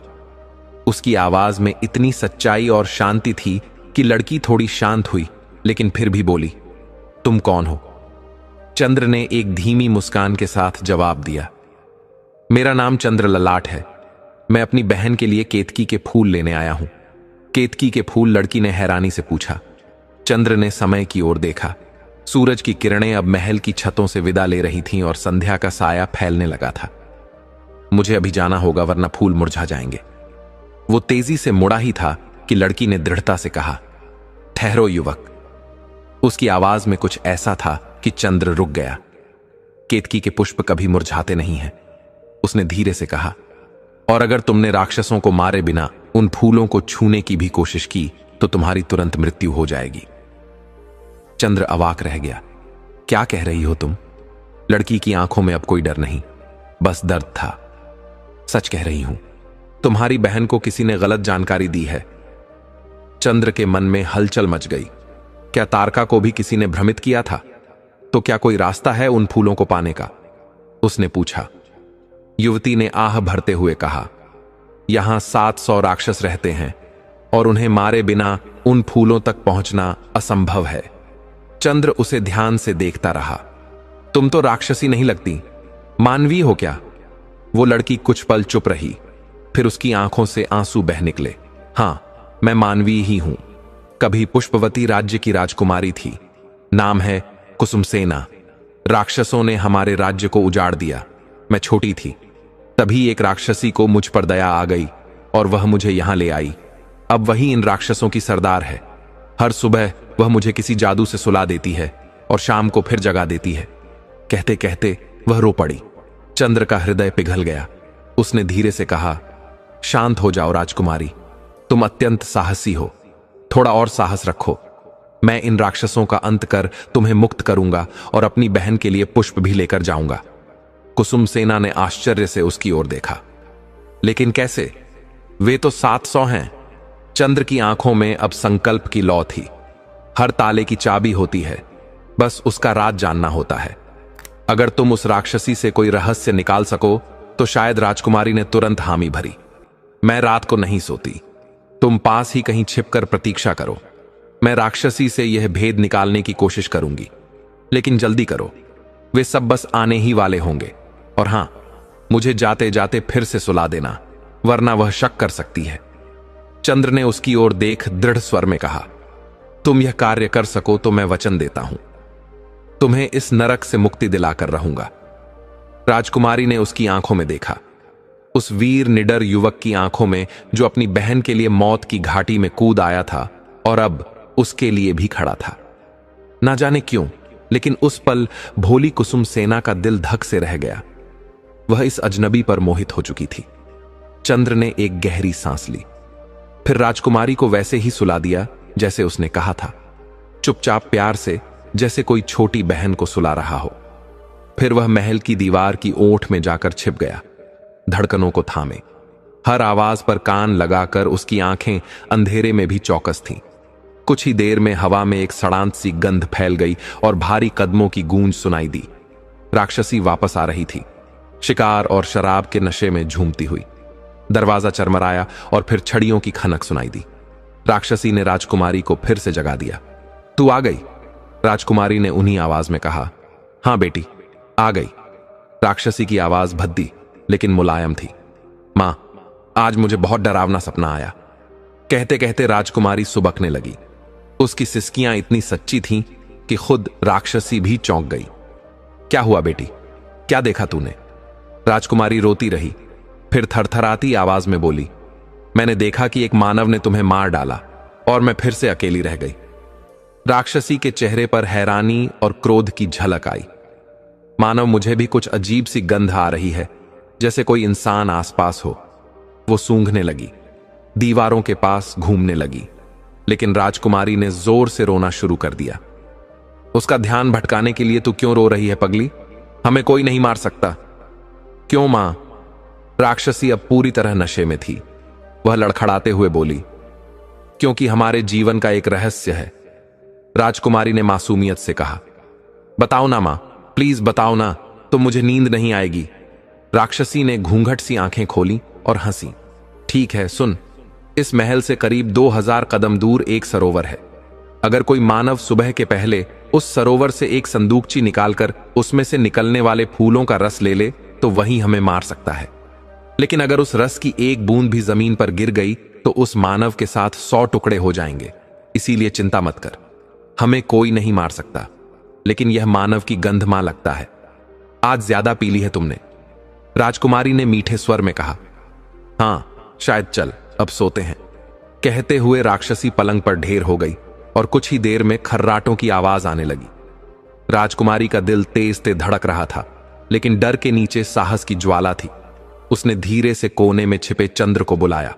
उसकी आवाज में इतनी सच्चाई और शांति थी कि लड़की थोड़ी शांत हुई, लेकिन फिर भी बोली, तुम कौन हो? चंद्र ने एक धीमी मुस्कान के साथ जवाब दिया, मेरा नाम चंद्र ललाट है। मैं अपनी बहन के लिए केतकी के फूल लेने आया हूं। केतकी के फूल? लड़की ने हैरानी से पूछा। चंद्र ने समय की ओर देखा। सूरज की किरणें अब महल की छतों से विदा ले रही थीं और संध्या का साया फैलने लगा था। मुझे अभी जाना होगा वरना फूल मुरझा जाएंगे। वो तेजी से मुड़ा ही था कि लड़की ने दृढ़ता से कहा, ठहरो युवक। उसकी आवाज में कुछ ऐसा था कि चंद्र रुक गया। केतकी के पुष्प कभी मुरझाते नहीं हैं, उसने धीरे से कहा, और अगर तुमने राक्षसों को मारे बिना उन फूलों को छूने की भी कोशिश की तो तुम्हारी तुरंत मृत्यु हो जाएगी। चंद्र अवाक रह गया। क्या कह रही हो तुम? लड़की की आंखों में अब कोई डर नहीं, बस दर्द था। सच कह रही हूं, तुम्हारी बहन को किसी ने गलत जानकारी दी है। चंद्र के मन में हलचल मच गई। क्या तारका को भी किसी ने भ्रमित किया था? तो क्या कोई रास्ता है उन फूलों को पाने का? उसने पूछा। युवती ने आह भरते हुए कहा, यहां 700 राक्षस रहते हैं और उन्हें मारे बिना उन फूलों तक पहुंचना असंभव है। चंद्र उसे ध्यान से देखता रहा। तुम तो राक्षसी नहीं लगती, मानवीय हो क्या? वो लड़की कुछ पल चुप रही, फिर उसकी आंखों से आंसू बह निकले। हां, मैं मानवीय ही हूं। कभी पुष्पवती राज्य की राजकुमारी थी, नाम है कुसुमसेना। राक्षसों ने हमारे राज्य को उजाड़ दिया। मैं छोटी थी, तभी एक राक्षसी को मुझ पर दया आ गई और वह मुझे यहां ले आई। अब वही इन राक्षसों की सरदार है। हर सुबह वह मुझे किसी जादू से सुला देती है और शाम को फिर जगा देती है। कहते कहते वह रो पड़ी। चंद्र का हृदय पिघल गया। उसने धीरे से कहा, शांत हो जाओ राजकुमारी, तुम अत्यंत साहसी हो। थोड़ा और साहस रखो। मैं इन राक्षसों का अंत कर तुम्हें मुक्त करूंगा और अपनी बहन के लिए पुष्प भी लेकर जाऊंगा। कुसुमसेना ने आश्चर्य से उसकी ओर देखा। लेकिन कैसे? वे तो 700 हैं। चंद्र की आंखों में अब संकल्प की लौ थी। हर ताले की चाबी होती है, बस उसका राज जानना होता है। अगर तुम उस राक्षसी से कोई रहस्य निकाल सको तो शायद। राजकुमारी ने तुरंत हामी भरी। मैं रात को नहीं सोती, तुम पास ही कहीं छिपकर प्रतीक्षा करो। मैं राक्षसी से यह भेद निकालने की कोशिश करूंगी, लेकिन जल्दी करो, वे सब बस आने ही वाले होंगे। और हां, मुझे जाते जाते फिर से सुला देना, वरना वह शक कर सकती है। चंद्र ने उसकी ओर देख दृढ़ स्वर में कहा, तुम यह कार्य कर सको तो मैं वचन देता हूं, तुम्हें इस नरक से मुक्ति दिलाकर रहूंगा। राजकुमारी ने उसकी आंखों में देखा, उस वीर निडर युवक की आंखों में जो अपनी बहन के लिए मौत की घाटी में कूद आया था और अब उसके लिए भी खड़ा था। ना जाने क्यों, लेकिन उस पल भोली कुसुमसेना का दिल धक से रह गया। वह इस अजनबी पर मोहित हो चुकी थी। चंद्र ने एक गहरी सांस ली, फिर राजकुमारी को वैसे ही सुला दिया जैसे उसने कहा था, चुपचाप प्यार से, जैसे कोई छोटी बहन को सुला रहा हो। फिर वह महल की दीवार की ओट में जाकर छिप गया, धड़कनों को थामे। हर आवाज पर कान लगाकर उसकी आंखें अंधेरे में भी चौकस थीं। कुछ ही देर में हवा में एक सड़ांत सी गंध फैल गई और भारी कदमों की गूंज सुनाई दी। राक्षसी वापस आ रही थी, शिकार और शराब के नशे में झूमती हुई। दरवाजा चरमराया और फिर छड़ियों की खनक सुनाई दी। राक्षसी ने राजकुमारी को फिर से जगा दिया। तू आ गई? राजकुमारी ने उन्हीं आवाज में कहा। हां बेटी, आ गई। राक्षसी की आवाज भद्दी लेकिन मुलायम थी। मां, आज मुझे बहुत डरावना सपना आया। कहते कहते राजकुमारी सुबकने लगी। उसकी सिसकियां इतनी सच्ची थीं कि खुद राक्षसी भी चौंक गई। क्या हुआ बेटी, क्या देखा तूने? राजकुमारी रोती रही, फिर थरथराती आवाज में बोली, मैंने देखा कि एक मानव ने तुम्हें मार डाला और मैं फिर से अकेली रह गई। राक्षसी के चेहरे पर हैरानी और क्रोध की झलक आई। मानव, मुझे भी कुछ अजीब सी गंध आ रही है, जैसे कोई इंसान आसपास हो। वो सूंघने लगी, दीवारों के पास घूमने लगी, लेकिन राजकुमारी ने जोर से रोना शुरू कर दिया। उसका ध्यान भटकाने के लिए तू क्यों रो रही है पगली? हमें कोई नहीं मार सकता। क्यों मां? राक्षसी अब पूरी तरह नशे में थी। वह लड़खड़ाते हुए बोली, क्योंकि हमारे जीवन का एक रहस्य है। राजकुमारी ने मासूमियत से कहा। बताओ ना मां, प्लीज बताओ ना, तो मुझे नींद नहीं आएगी। राक्षसी ने घूंघट सी आंखें खोली और हंसी। ठीक है, सुन, इस महल से करीब 2000 कदम दूर एक सरोवर है। अगर कोई मानव सुबह के पहले उस सरोवर से एक संदूकची निकालकर उसमें से निकलने वाले फूलों का रस ले ले तो वही हमें मार सकता है। लेकिन अगर उस रस की एक बूंद भी जमीन पर गिर गई तो उस मानव के साथ 100 टुकड़े हो जाएंगे। इसीलिए चिंता मत कर, हमें कोई नहीं मार सकता। लेकिन यह मानव की गंध मां लगता है। आज ज्यादा पी ली है तुमने, राजकुमारी ने मीठे स्वर में कहा। हां, शायद चल, अब सोते हैं। कहते हुए राक्षसी पलंग पर ढेर हो गई और कुछ ही देर में खर्राटों की आवाज आने लगी। राजकुमारी का दिल तेज तेज धड़क रहा था, लेकिन डर के नीचे साहस की ज्वाला थी। उसने धीरे से कोने में छिपे चंद्र को बुलाया।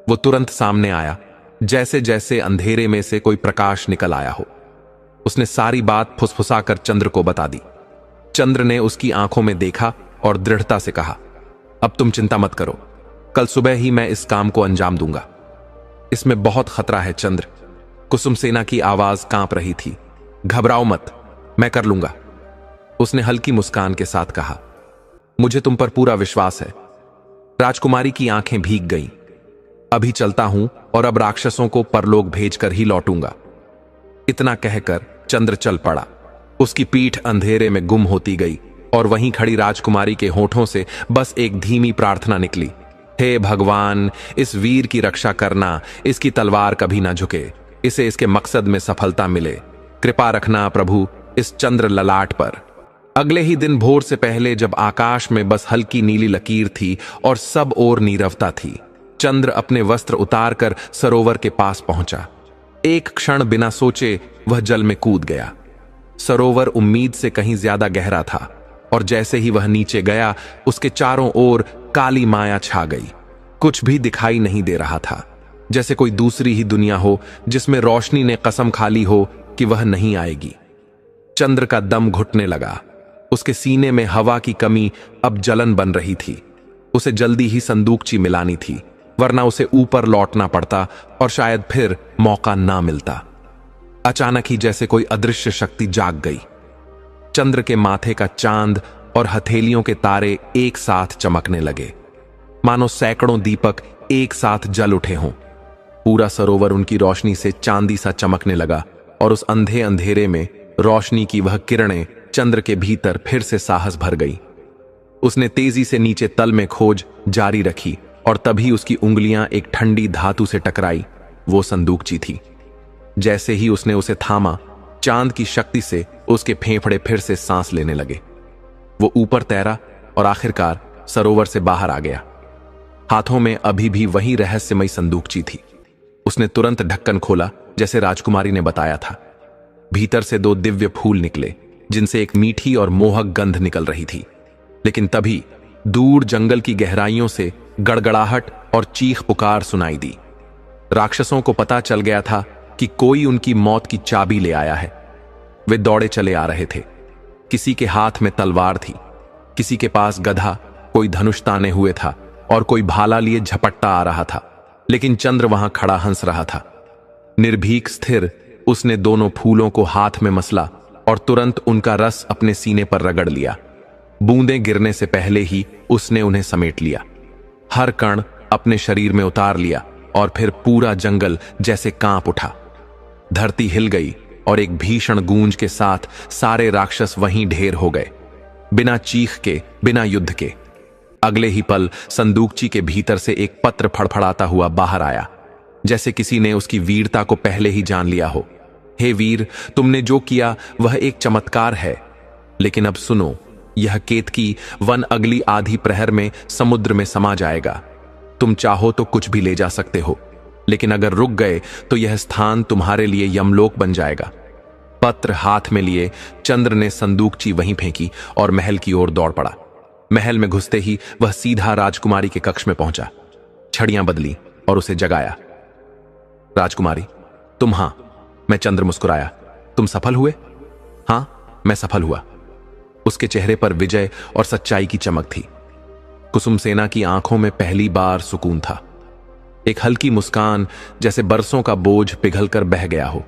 वो तुरंत सामने आया, जैसे जैसे अंधेरे में से कोई प्रकाश निकल आया हो। उसने सारी बात फुसफुसाकर चंद्र को बता दी। चंद्र ने उसकी आंखों में देखा और दृढ़ता से कहा, अब तुम चिंता मत करो, कल सुबह ही मैं इस काम को अंजाम दूंगा। इसमें बहुत खतरा है चंद्र। कुसुम सेना की आवाज कांप रही थी। घबराओ मत, मैं कर लूंगा, उसने हल्की मुस्कान के साथ कहा। मुझे तुम पर पूरा विश्वास है। राजकुमारी की आंखें भीग गईं। अभी चलता हूं और अब राक्षसों को परलोक भेजकर ही लौटूंगा। इतना कहकर चंद्र चल पड़ा। उसकी पीठ अंधेरे में गुम होती गई और वहीं खड़ी राजकुमारी के होठों से बस एक धीमी प्रार्थना निकली। हे भगवान, इस वीर की रक्षा करना, इसकी तलवार कभी ना झुके, इसे इसके मकसद में सफलता मिले। कृपा रखना प्रभु इस चंद्र ललाट पर। अगले ही दिन भोर से पहले, जब आकाश में बस हल्की नीली लकीर थी और सब ओर नीरवता थी, चंद्र अपने वस्त्र उतारकर सरोवर के पास पहुंचा। एक क्षण बिना सोचे वह जल में कूद गया। सरोवर उम्मीद से कहीं ज्यादा गहरा था और जैसे ही वह नीचे गया, उसके चारों ओर काली माया छा गई। कुछ भी दिखाई नहीं दे रहा था, जैसे कोई दूसरी ही दुनिया हो जिसमें रोशनी ने कसम खा ली हो कि वह नहीं आएगी। चंद्र का दम घुटने लगा। उसके सीने में हवा की कमी अब जलन बन रही थी। उसे जल्दी ही संदूकची मिलानी थी, वरना उसे ऊपर लौटना पड़ता और शायद फिर मौका ना मिलता। अचानक ही जैसे कोई अदृश्य शक्ति जाग गई। चंद्र के माथे का चांद और हथेलियों के तारे एक साथ चमकने लगे, मानो सैकड़ों दीपक एक साथ जल उठे हों। पूरा सरोवर उनकी रोशनी से चांदी सा चमकने लगा और उस अंधे अंधेरे में रोशनी की वह किरणें चंद्र के भीतर फिर से साहस भर गई। उसने तेजी से नीचे तल में खोज जारी रखी और तभी उसकी उंगलियां एक ठंडी धातु से टकराई। वो संदूकची थी। जैसे ही उसने उसे थामा, चांद की शक्ति से उसके फेफड़े फिर से सांस लेने लगे। वो ऊपर तैरा और आखिरकार सरोवर से बाहर आ गया। हाथों में अभी भी वही रहस्यमयी संदूकची थी। उसने तुरंत ढक्कन खोला, जैसे राजकुमारी ने बताया था। भीतर से 2 दिव्य फूल निकले, जिनसे एक मीठी और मोहक गंध निकल रही थी। लेकिन तभी दूर जंगल की गहराइयों से गड़गड़ाहट और चीख पुकार सुनाई दी। राक्षसों को पता चल गया था कि कोई उनकी मौत की चाबी ले आया है। वे दौड़े चले आ रहे थे। किसी के हाथ में तलवार थी, किसी के पास गधा, कोई धनुष ताने हुए था और कोई भाला लिए झपटता आ रहा था। लेकिन चंद्र वहां खड़ा हंस रहा था, निर्भीक स्थिर। उसने दोनों फूलों को हाथ में मसला और तुरंत उनका रस अपने सीने पर रगड़ लिया। बूंदें गिरने से पहले ही उसने उन्हें समेट लिया, हर कण अपने शरीर में उतार लिया और फिर पूरा जंगल जैसे कांप उठा। धरती हिल गई और एक भीषण गूंज के साथ सारे राक्षस वहीं ढेर हो गए, बिना चीख के, बिना युद्ध के। अगले ही पल संदूकची के भीतर से एक पत्र फड़फड़ाता हुआ बाहर आया, जैसे किसी ने उसकी वीरता को पहले ही जान लिया हो। हे वीर, तुमने जो किया वह एक चमत्कार है, लेकिन अब सुनो, यह केतकी वन अगली आधी प्रहर में समुद्र में समा जाएगा। तुम चाहो तो कुछ भी ले जा सकते हो, लेकिन अगर रुक गए तो यह स्थान तुम्हारे लिए यमलोक बन जाएगा। पत्र हाथ में लिए चंद्र ने संदूकची वहीं फेंकी और महल की ओर दौड़ पड़ा। महल में घुसते ही वह सीधा राजकुमारी के कक्ष में पहुंचा। छड़ियां बदली और उसे जगाया। राजकुमारी, तुम? हां, मैं। चंद्र मुस्कुराया। तुम सफल हुए? हां, मैं सफल हुआ। उसके चेहरे पर विजय और सच्चाई की चमक थी। कुसुम सेना की आंखों में पहली बार सुकून था। एक हल्की मुस्कान, जैसे बरसों का बोझ पिघलकर बह गया हो।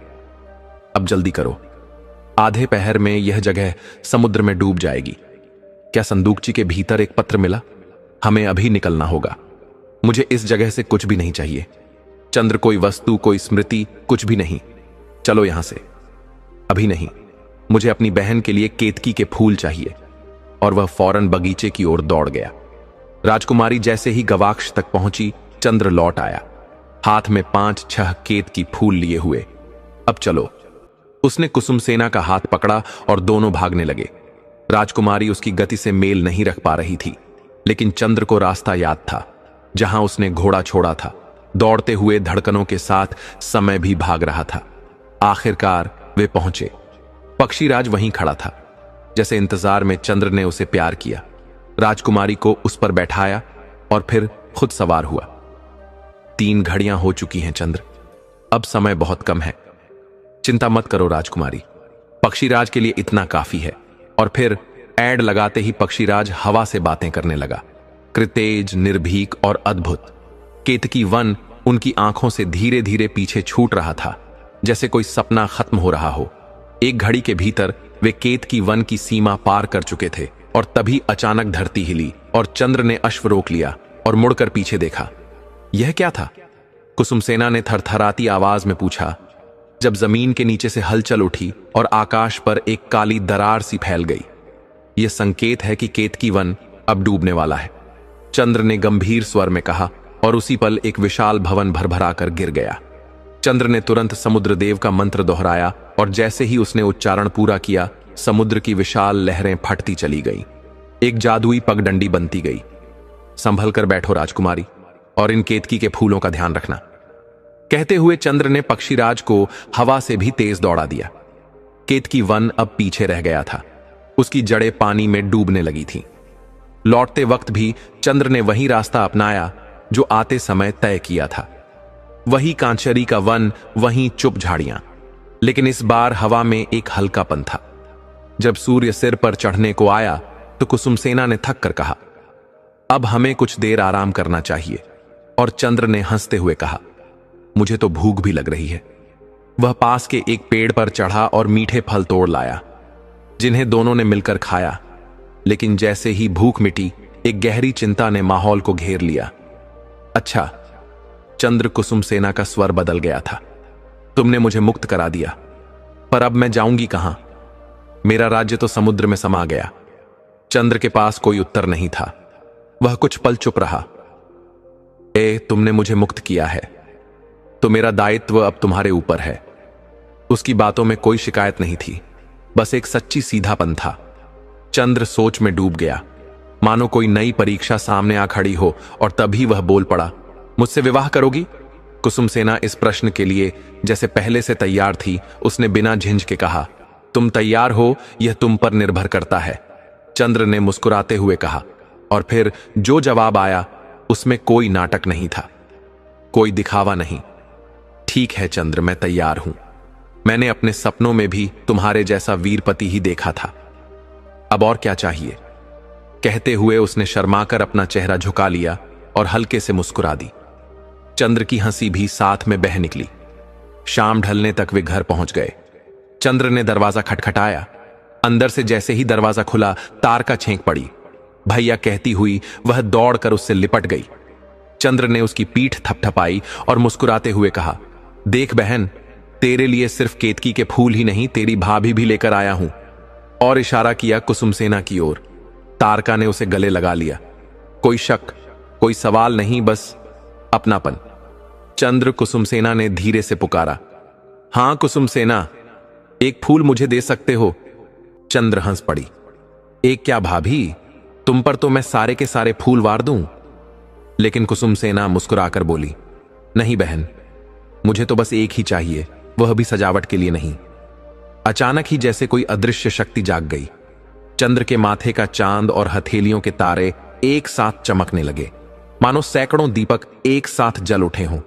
अब जल्दी करो, आधे पहर में यह जगह समुद्र में डूब जाएगी। क्या संदूकची के भीतर एक पत्र मिला? हमें अभी निकलना होगा। मुझे इस जगह से कुछ भी नहीं चाहिए। चंद्र, कोई वस्तु, कोई स्मृति, कुछ भी नहीं। चलो यहां से। अभी नहीं, मुझे अपनी बहन के लिए केतकी के फूल चाहिए। और वह फौरन बगीचे की ओर दौड़ गया। राजकुमारी जैसे ही गवाक्ष तक पहुंची, चंद्र लौट आया, हाथ में 5-6 केतकी फूल लिए हुए। अब चलो। उसने कुसुमसेना का हाथ पकड़ा और दोनों भागने लगे। राजकुमारी उसकी गति से मेल नहीं रख पा रही थी, लेकिन चंद्र को रास्ता याद था, जहां उसने घोड़ा छोड़ा था। दौड़ते हुए धड़कनों के साथ समय भी भाग रहा था। आखिरकार वे पहुंचे। पक्षीराज वहीं खड़ा था, जैसे इंतजार में चंद्र ने उसे प्यार किया। राजकुमारी को उस पर बैठाया और फिर खुद सवार हुआ। 3 घड़ियां हो चुकी हैं चंद्र, अब समय बहुत कम है। चिंता मत करो राजकुमारी, पक्षीराज के लिए इतना काफी है। और फिर ऐड लगाते ही पक्षीराज हवा से बातें करने लगा, कृतेज, निर्भीक और अद्भुत। केतकी वन उनकी आंखों से धीरे धीरे पीछे छूट रहा था, जैसे कोई सपना खत्म हो रहा हो। एक घड़ी के भीतर वे केतकी वन की सीमा पार कर चुके थे और तभी अचानक धरती हिली और चंद्र ने अश्व रोक लिया और मुड़कर पीछे देखा। यह क्या था? कुसुमसेना ने थरथराती आवाज में पूछा, जब जमीन के नीचे से हलचल उठी और आकाश पर एक काली दरार सी फैल गई। यह संकेत है कि केतकी वन अब डूबने वाला है, चंद्र ने गंभीर स्वर में कहा, और उसी पल एक विशाल भवन भरभरा कर गिर गया। चंद्र ने तुरंत समुद्र देव का मंत्र दोहराया और जैसे ही उसने उच्चारण पूरा किया, समुद्र की विशाल लहरें फटती चली गई। एक जादुई पगडंडी बनती गई। संभल कर बैठो राजकुमारी, और इन केतकी के फूलों का ध्यान रखना। कहते हुए चंद्र ने पक्षीराज को हवा से भी तेज दौड़ा दिया। केतकी वन अब पीछे रह गया था, उसकी जड़ें पानी में डूबने लगी थीं। लौटते वक्त भी चंद्र ने वही रास्ता अपनाया जो आते समय तय किया था। वही कांचरी का वन, वही चुप झाड़ियां, लेकिन इस बार हवा में एक हल्कापन था। जब सूर्य सिर पर चढ़ने को आया तो कुसुमसेना ने थक कर कहा, अब हमें कुछ देर आराम करना चाहिए। और चंद्र ने हंसते हुए कहा, मुझे तो भूख भी लग रही है। वह पास के एक पेड़ पर चढ़ा और मीठे फल तोड़ लाया, जिन्हें दोनों ने मिलकर खाया। लेकिन जैसे ही भूख मिटी, एक गहरी चिंता ने माहौल को घेर लिया। अच्छा, चंद्र, कुसुमसेना का स्वर बदल गया था, तुमने मुझे मुक्त करा दिया, पर अब मैं जाऊंगी कहां? मेरा राज्य तो समुद्र में समा गया। चंद्र के पास कोई उत्तर नहीं था। वह कुछ पल चुप रहा। तुमने मुझे मुक्त किया है, तो मेरा दायित्व अब तुम्हारे ऊपर है। उसकी बातों में कोई शिकायत नहीं थी, बस एक सच्ची सीधापन था। चंद्र सोच में डूब गया, मानो कोई नई परीक्षा सामने आ खड़ी हो, और तभी वह बोल पड़ा, मुझसे विवाह करोगी? कुसुमसेना इस प्रश्न के लिए जैसे पहले से तैयार थी। उसने बिना झिझक के कहा, तुम तैयार हो, यह तुम पर निर्भर करता है। चंद्र ने मुस्कुराते हुए कहा, और फिर जो जवाब आया उसमें कोई नाटक नहीं था, कोई दिखावा नहीं। ठीक है चंद्र, मैं तैयार हूं। मैंने अपने सपनों में भी तुम्हारे जैसा वीरपति ही देखा था। अब और क्या चाहिए? कहते हुए उसने शर्माकर अपना चेहरा झुका लिया और हल्के से मुस्कुरा दी। चंद्र की हंसी भी साथ में बह निकली। शाम ढलने तक वे घर पहुंच गए। चंद्र ने दरवाजा खटखटाया। अंदर से जैसे ही दरवाजा खुला, तार का छेंक पड़ी। भैया कहती हुई वह दौड़कर उससे लिपट गई। चंद्र ने उसकी पीठ थपथपाई और मुस्कुराते हुए कहा, देख बहन, तेरे लिए सिर्फ केतकी के फूल ही नहीं, तेरी भाभी भी लेकर आया हूं। और इशारा किया कुसुमसेना की ओर। तारका ने उसे गले लगा लिया। कोई शक, कोई सवाल नहीं, बस अपनापन। चंद्र, कुसुमसेना ने धीरे से पुकारा, हां कुसुमसेना, एक फूल मुझे दे सकते हो? चंद्र हंस पड़ी, एक क्या भाभी, तुम पर तो मैं सारे के सारे फूल वार दूं। लेकिन कुसुमसेना मुस्कुराकर बोली, नहीं बहन, मुझे तो बस एक ही चाहिए, वह भी सजावट के लिए नहीं। अचानक ही जैसे कोई अदृश्य शक्ति जाग गई। चंद्र के माथे का चांद और हथेलियों के तारे एक साथ चमकने लगे, मानो सैकड़ों दीपक एक साथ जल उठे हों।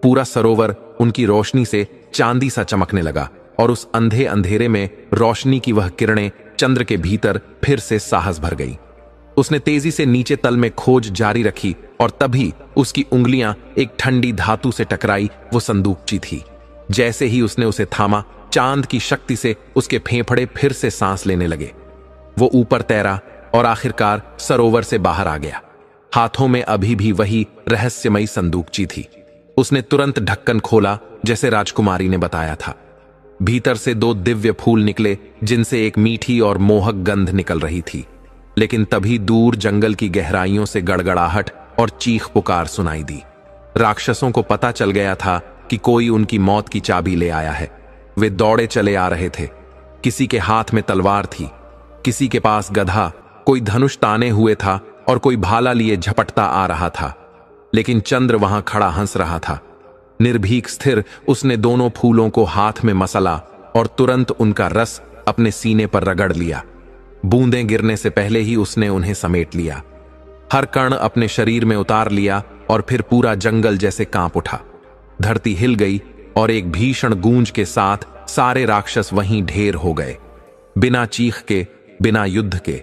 पूरा सरोवर उनकी रोशनी से चांदी सा चमकने लगा, और उस अंधे अंधेरे में रोशनी की वह किरणें चंद्र के भीतर फिर से साहस भर गई। उसने तेजी से नीचे तल में खोज जारी रखी और तभी उसकी उंगलियां एक ठंडी धातु से टकराई। वो संदूकची थी। जैसे ही उसने उसे थामा, चांद की शक्ति से उसके फेफड़े फिर से सांस लेने लगे। वो ऊपर तैरा और आखिरकार सरोवर से बाहर आ गया। हाथों में अभी भी वही रहस्यमयी संदूकची थी। उसने तुरंत ढक्कन खोला जैसे राजकुमारी ने बताया था। भीतर से 2 दिव्य फूल निकले जिनसे एक मीठी और मोहक गंध निकल रही थी। लेकिन तभी दूर जंगल की गहराइयों से गड़गड़ाहट और चीख पुकार सुनाई दी। राक्षसों को पता चल गया था कि कोई उनकी मौत की चाबी ले आया है। वे दौड़े चले आ रहे थे। किसी के हाथ में तलवार थी, किसी के पास गधा, कोई धनुष ताने हुए था और कोई भाला लिए झपटता आ रहा था। लेकिन चंद्र वहां खड़ा हंस रहा था। निर्भीक स्थिर उसने दोनों फूलों को हाथ में मसला और तुरंत उनका रस अपने सीने पर रगड़ लिया। बूंदें गिरने से पहले ही उसने उन्हें समेट लिया। हर कण अपने शरीर में उतार लिया और फिर पूरा जंगल जैसे कांप उठा। धरती हिल गई और एक भीषण गूंज के साथ सारे राक्षस वहीं ढेर हो गए, बिना चीख के, बिना युद्ध के।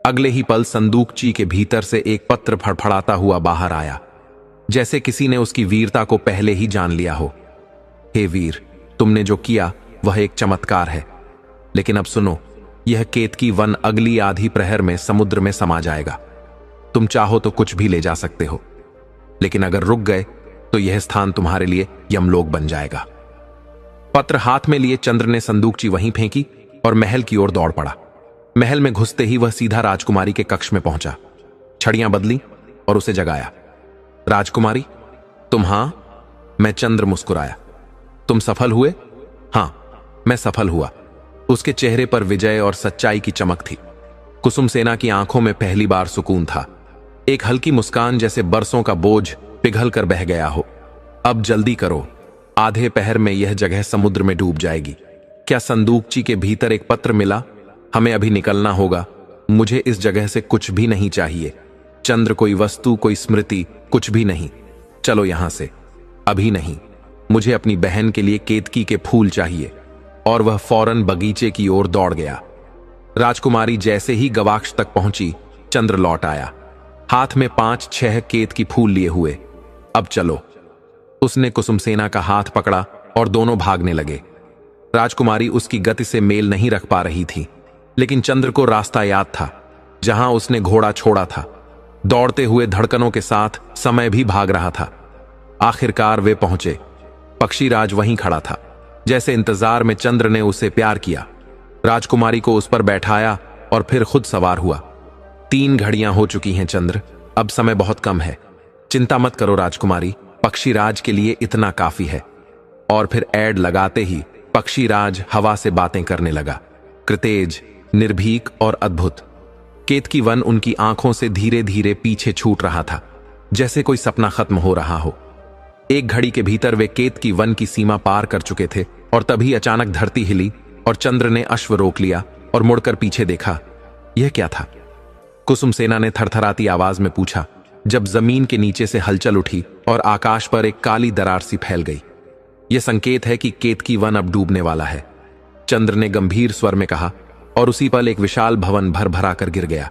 अगले ही पल संदूकची के भीतर से एक पत्र फड़फड़ाता हुआ बाहर आया, जैसे किसी ने उसकी वीरता को पहले ही जान लिया हो। हे वीर, तुमने जो किया वह एक चमत्कार है, लेकिन अब सुनो, यह केतकी वन अगली आधी प्रहर में समुद्र में समा जाएगा। तुम चाहो तो कुछ भी ले जा सकते हो, लेकिन अगर रुक गए तो यह स्थान तुम्हारे लिए यमलोक बन जाएगा। पत्र हाथ में लिए चंद्र ने संदूकची वहीं फेंकी और महल की ओर दौड़ पड़ा। महल में घुसते ही वह सीधा राजकुमारी के कक्ष में पहुंचा। छड़ियां बदली और उसे जगाया। राजकुमारी, तुम? हां, मैं चंद्र मुस्कुराया। तुम सफल हुए? हां, मैं सफल हुआ। उसके चेहरे पर विजय और सच्चाई की चमक थी। कुसुम सेना की आंखों में पहली बार सुकून था। एक हल्की मुस्कान जैसे बरसों का बोझ पिघल कर बह गया हो। अब जल्दी करो, आधे पहर में यह जगह समुद्र में डूब जाएगी। क्या संदूकची के भीतर एक पत्र मिला? हमें अभी निकलना होगा। मुझे इस जगह से कुछ भी नहीं चाहिए। चंद्र, कोई वस्तु, कोई स्मृति, कुछ भी नहीं। चलो यहां से। अभी नहीं। मुझे अपनी बहन के लिए केतकी के फूल चाहिए। और वह फौरन बगीचे की ओर दौड़ गया। राजकुमारी जैसे ही गवाक्ष तक पहुंची, चंद्र लौट आया, हाथ में 5-6 केतकी फूल लिए हुए। अब चलो। उसने कुसुम सेना का हाथ पकड़ा और दोनों भागने लगे। राजकुमारी उसकी गति से मेल नहीं रख पा रही थी, लेकिन चंद्र को रास्ता याद था, जहां उसने घोड़ा छोड़ा था। दौड़ते हुए धड़कनों के साथ समय भी भाग रहा था। आखिरकार वे पहुंचे। पक्षीराज वहीं खड़ा था, जैसे इंतजार में चंद्र ने उसे प्यार किया। राजकुमारी को उस पर बैठाया और फिर खुद सवार हुआ। 3 घड़ियां हो चुकी हैं चंद्र, अब समय बहुत कम है। चिंता मत करो राजकुमारी, पक्षीराज के लिए इतना काफी है। और फिर ऐड लगाते ही पक्षीराज हवा से बातें करने लगा, कृतेज, निर्भीक और अद्भुत। केतकी वन उनकी आंखों से धीरे धीरे पीछे छूट रहा था, जैसे कोई सपना खत्म हो रहा हो। एक घड़ी के भीतर वे केतकी वन की सीमा पार कर चुके थे और तभी अचानक धरती हिली और चंद्र ने अश्व रोक लिया और मुड़कर पीछे देखा। यह क्या था? कुसुम सेना ने थरथराती आवाज में पूछा, जब जमीन के नीचे से हलचल उठी और आकाश पर एक काली दरार सी फैल गई। यह संकेत है कि केतकी वन अब डूबने वाला है, चंद्र ने गंभीर स्वर में कहा, और उसी पल एक विशाल भवन भर भरा कर गिर गया।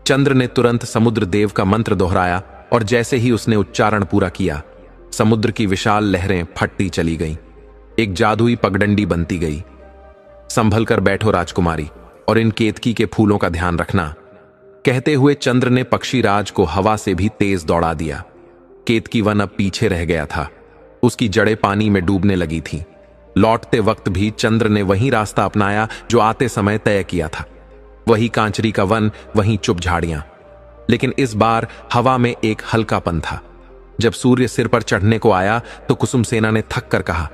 चंद्र ने तुरंत समुद्र देव का मंत्र दोहराया और जैसे ही उसने उच्चारण पूरा किया, समुद्र की विशाल लहरें फटती चली गईं। एक जादुई पगडंडी बनती गई। संभल कर बैठो राजकुमारी, और इन केतकी के फूलों का ध्यान रखना। कहते हुए चंद्र ने पक्षीराज को हवा से भी तेज दौड़ा दिया। केतकी वन अब पीछे रह गया था। उसकी जड़ें पानी में डूबने लगी थीं। लौटते वक्त भी चंद्र ने वही रास्ता अपनाया जो आते समय तय किया था। वही कांचरी का वन, वही चुप झाड़ियां। लेकिन इस बार हवा में एक हल्कापन था। जब सूर्य सिर पर चढ़ने को आया तो कुसुम सेना ने थक कर कहा,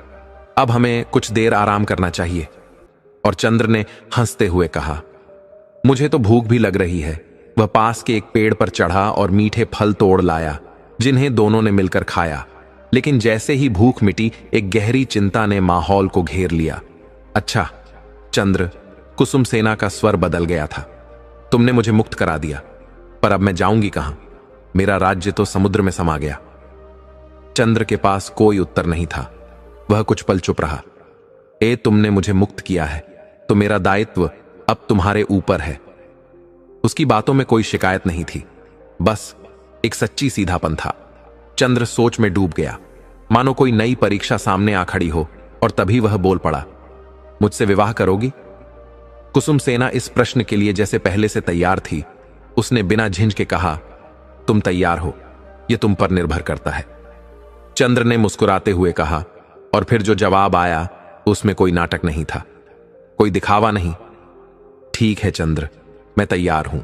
अब हमें कुछ देर आराम करना चाहिए। और चंद्र ने हंसते हुए कहा, मुझे तो भूख भी लग रही है। वह पास के एक पेड़ पर चढ़ा और मीठे फल तोड़ लाया, जिन्हें दोनों ने मिलकर खाया। लेकिन जैसे ही भूख मिटी, एक गहरी चिंता ने माहौल को घेर लिया। अच्छा चंद्र, कुसुम सेना का स्वर बदल गया था, तुमने मुझे मुक्त करा दिया, पर अब मैं जाऊंगी कहां? मेरा राज्य तो समुद्र में समा गया। चंद्र के पास कोई उत्तर नहीं था। वह कुछ पल चुप रहा। तुमने मुझे मुक्त किया है, तो मेरा दायित्व अब तुम्हारे ऊपर है। उसकी बातों में कोई शिकायत नहीं थी, बस एक सच्ची सीधापन था। चंद्र सोच में डूब गया, मानो कोई नई परीक्षा सामने आ खड़ी हो, और तभी वह बोल पड़ा, मुझसे विवाह करोगी? कुसुम सेना इस प्रश्न के लिए जैसे पहले से तैयार थी। उसने बिना झिझक के कहा, तुम तैयार हो, यह तुम पर निर्भर करता है। चंद्र ने मुस्कुराते हुए कहा, और फिर जो जवाब आया उसमें कोई नाटक नहीं था, कोई दिखावा नहीं। ठीक है चंद्र, मैं तैयार हूं।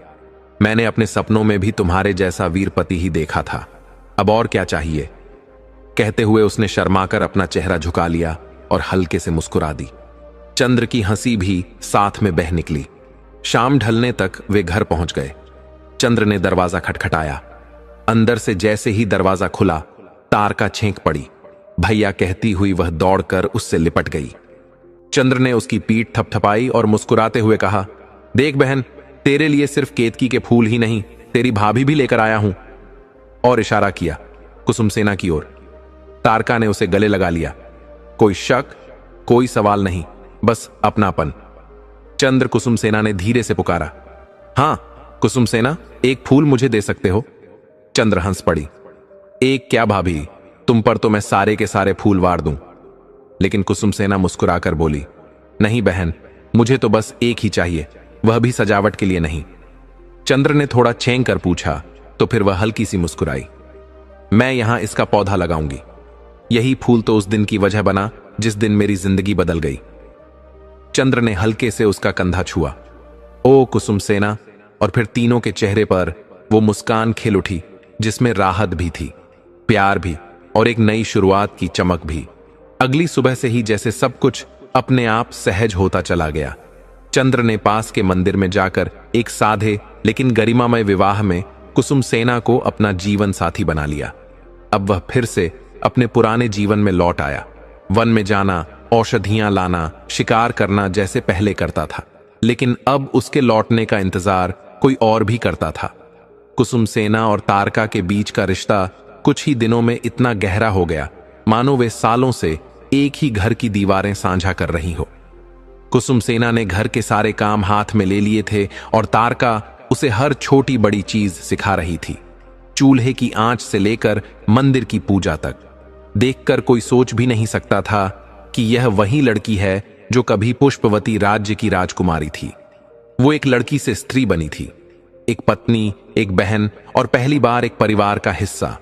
मैंने अपने सपनों में भी तुम्हारे जैसा वीरपति ही देखा था, अब और क्या चाहिए? कहते हुए उसने शर्माकर अपना चेहरा झुका लिया और हल्के से मुस्कुरा दी। चंद्र की हंसी भी साथ में बह निकली। शाम ढलने तक वे घर पहुंच गए। चंद्र ने दरवाजा खटखटाया। अंदर से जैसे ही दरवाजा खुला, तारका छेंक पड़ी। भैया कहती हुई वह दौड़कर उससे लिपट गई। चंद्र ने उसकी पीठ थपथपाई और मुस्कुराते हुए कहा, देख बहन, तेरे लिए सिर्फ केतकी के फूल ही नहीं, तेरी भाभी भी लेकर आया हूं। और इशारा किया कुसुम सेना की ओर। तारका ने उसे गले लगा लिया। कोई शक, कोई सवाल नहीं, बस अपनापन। चंद्र कुसुम सेना ने धीरे से पुकारा, हां कुसुम सेना, एक फूल मुझे दे सकते हो? चंद्र हंस पड़ी। एक क्या भाभी, तुम पर तो मैं सारे के सारे फूल वार दूं। लेकिन कुसुम सेना मुस्कुराकर बोली, नहीं बहन, मुझे तो बस एक ही चाहिए, वह भी सजावट के लिए नहीं। चंद्र ने थोड़ा छेंक कर पूछा, तो फिर वह हल्की सी मुस्कुराई, मैं यहां इसका पौधा लगाऊंगी। यही फूल तो उस दिन की वजह बना जिस दिन मेरी जिंदगी बदल गई। चंद्र ने हल्के से उसका कंधा छुआ। ओ कुसुम सेना, और फिर तीनों के चेहरे पर वो मुस्कान खिल उठी जिसमें राहत भी थी, प्यार भी, और एक नई शुरुआत की चमक भी। अगली सुबह से ही जैसे सब कुछ अपने आप सहज होता चला गया। चंद्र ने पास के मंदिर में जाकर एक साधे लेकिन गरिमामय विवाह में कुसुम सेना को अपना जीवन साथी बना लिया। अब वह फिर से अपने पुराने जीवन में लौट आया। वन में जाना, औषधियां लाना, शिकार करना जैसे पहले करता था, लेकिन अब उसके लौटने का इंतजार कोई और भी करता था। कुसुम सेना और तारका के बीच का रिश्ता कुछ ही दिनों में इतना गहरा हो गया मानो वे सालों से एक ही घर की दीवारें साझा कर रही हो। कुसुम सेना ने घर के सारे काम हाथ में ले लिए थे और तारका उसे हर छोटी बड़ी चीज सिखा रही थी, चूल्हे की आंच से लेकर मंदिर की पूजा तक। देखकर कोई सोच भी नहीं सकता था कि यह वही लड़की है जो कभी पुष्पवती राज्य की राजकुमारी थी। वो एक लड़की से स्त्री बनी थी, एक पत्नी, एक बहन और पहली बार एक परिवार का हिस्सा।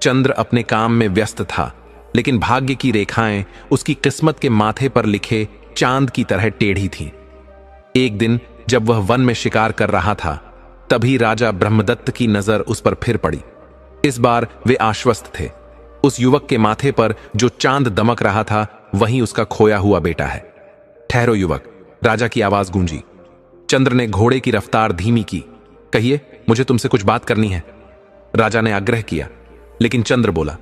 चंद्र अपने काम में व्यस्त था, लेकिन भाग्य की रेखाएं उसकी किस्मत के माथे पर लिखे चांद की तरह टेढ़ी थीं। एक दिन जब वह वन में शिकार कर रहा था, तभी राजा ब्रह्मदत्त की नजर उस पर फिर पड़ी। इस बार वे आश्वस्त थे, उस युवक के माथे पर जो चांद दमक रहा था वही उसका खोया हुआ बेटा है। ठहरो युवक, राजा की आवाज गूंजी। चंद्र ने घोड़े की रफ्तार धीमी की। कहिए, मुझे तुमसे कुछ बात करनी है। राजा ने आग्रह किया, लेकिन चंद्र बोला,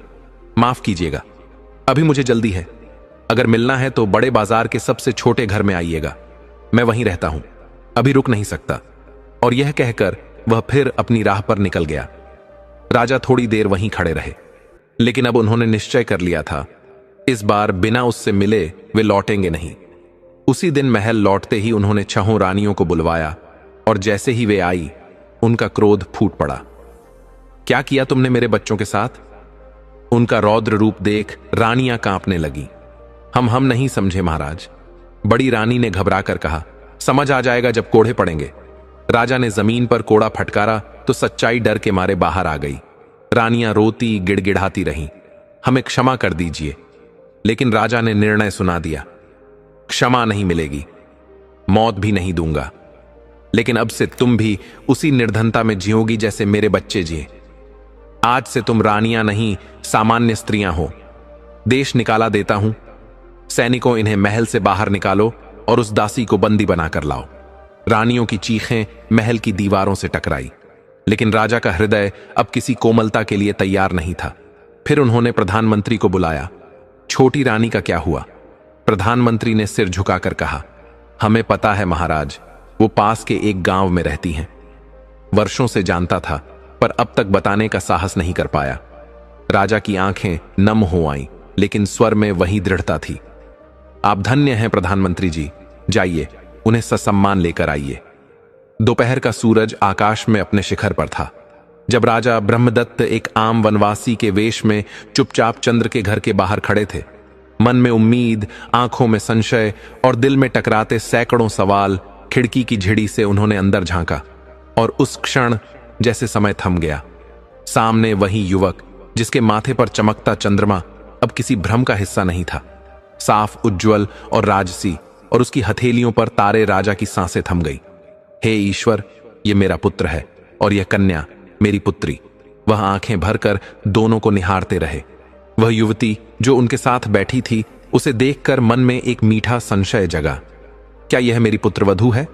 माफ कीजिएगा, अभी मुझे जल्दी है। अगर मिलना है तो बड़े बाजार के सबसे छोटे घर में आइएगा, मैं वहीं रहता हूं, अभी रुक नहीं सकता। और यह कहकर वह फिर अपनी राह पर निकल गया। राजा थोड़ी देर वहीं खड़े रहे, लेकिन अब उन्होंने निश्चय कर लिया था, इस बार बिना उससे मिले वे लौटेंगे नहीं। उसी दिन महल लौटते ही उन्होंने छहों रानियों को बुलवाया, और जैसे ही वे आई, उनका क्रोध फूट पड़ा। क्या किया तुमने मेरे बच्चों के साथ? उनका रौद्र रूप देख रानियां कांपने लगी। हम नहीं समझे महाराज। बड़ी रानी ने घबराकर कहा, समझ आ जाएगा जब कोड़े पड़ेंगे। राजा ने जमीन पर कोड़ा फटकारा तो सच्चाई डर के मारे बाहर आ गई। रानियां रोती गिड़गिड़ाती रहीं, हमें क्षमा कर दीजिए। लेकिन राजा ने निर्णय सुना दिया, क्षमा नहीं मिलेगी, मौत भी नहीं दूंगा। लेकिन अब से तुम भी उसी निर्धनता में जियोगी जैसे मेरे बच्चे जिए। आज से तुम रानियां नहीं, सामान्य स्त्रियां हो। देश निकाला देता हूं। सैनिकों, इन्हें महल से बाहर निकालो और उस दासी को बंदी बनाकर लाओ। रानियों की चीखें महल की दीवारों से टकराई, लेकिन राजा का हृदय अब किसी कोमलता के लिए तैयार नहीं था। फिर उन्होंने प्रधानमंत्री को बुलाया। छोटी रानी का क्या हुआ? प्रधानमंत्री ने सिर झुकाकर कहा, हमें पता है महाराज, वो पास के एक गांव में रहती हैं। वर्षों से जानता था, पर अब तक बताने का साहस नहीं कर पाया। राजा की आंखें नम हो आईं, लेकिन स्वर में वही दृढ़ता थी। आप धन्य हैं प्रधानमंत्री जी, जाइए, उन्हें ससम्मान लेकर आइए। दोपहर का सूरज आकाश में अपने शिखर पर था जब राजा ब्रह्मदत्त एक आम वनवासी के वेश में चुपचाप चंद्र के घर के बाहर खड़े थे। मन में उम्मीद, आंखों में संशय और दिल में टकराते सैकड़ों सवाल। खिड़की की झिड़ी से उन्होंने अंदर झांका और उस क्षण जैसे समय थम गया। सामने वही युवक जिसके माथे पर चमकता चंद्रमा अब किसी भ्रम का हिस्सा नहीं था, साफ, उज्जवल और राजसी, और उसकी हथेलियों पर तारे। राजा की सांसें थम गई। हे ईश्वर, ये मेरा पुत्र है और यह कन्या मेरी पुत्री। वह आंखें भरकर दोनों को निहारते रहे। वह युवती जो उनके साथ बैठी थी, उसे देखकर मन में एक मीठा संशय जगा। क्या यह मेरी पुत्रवधू है?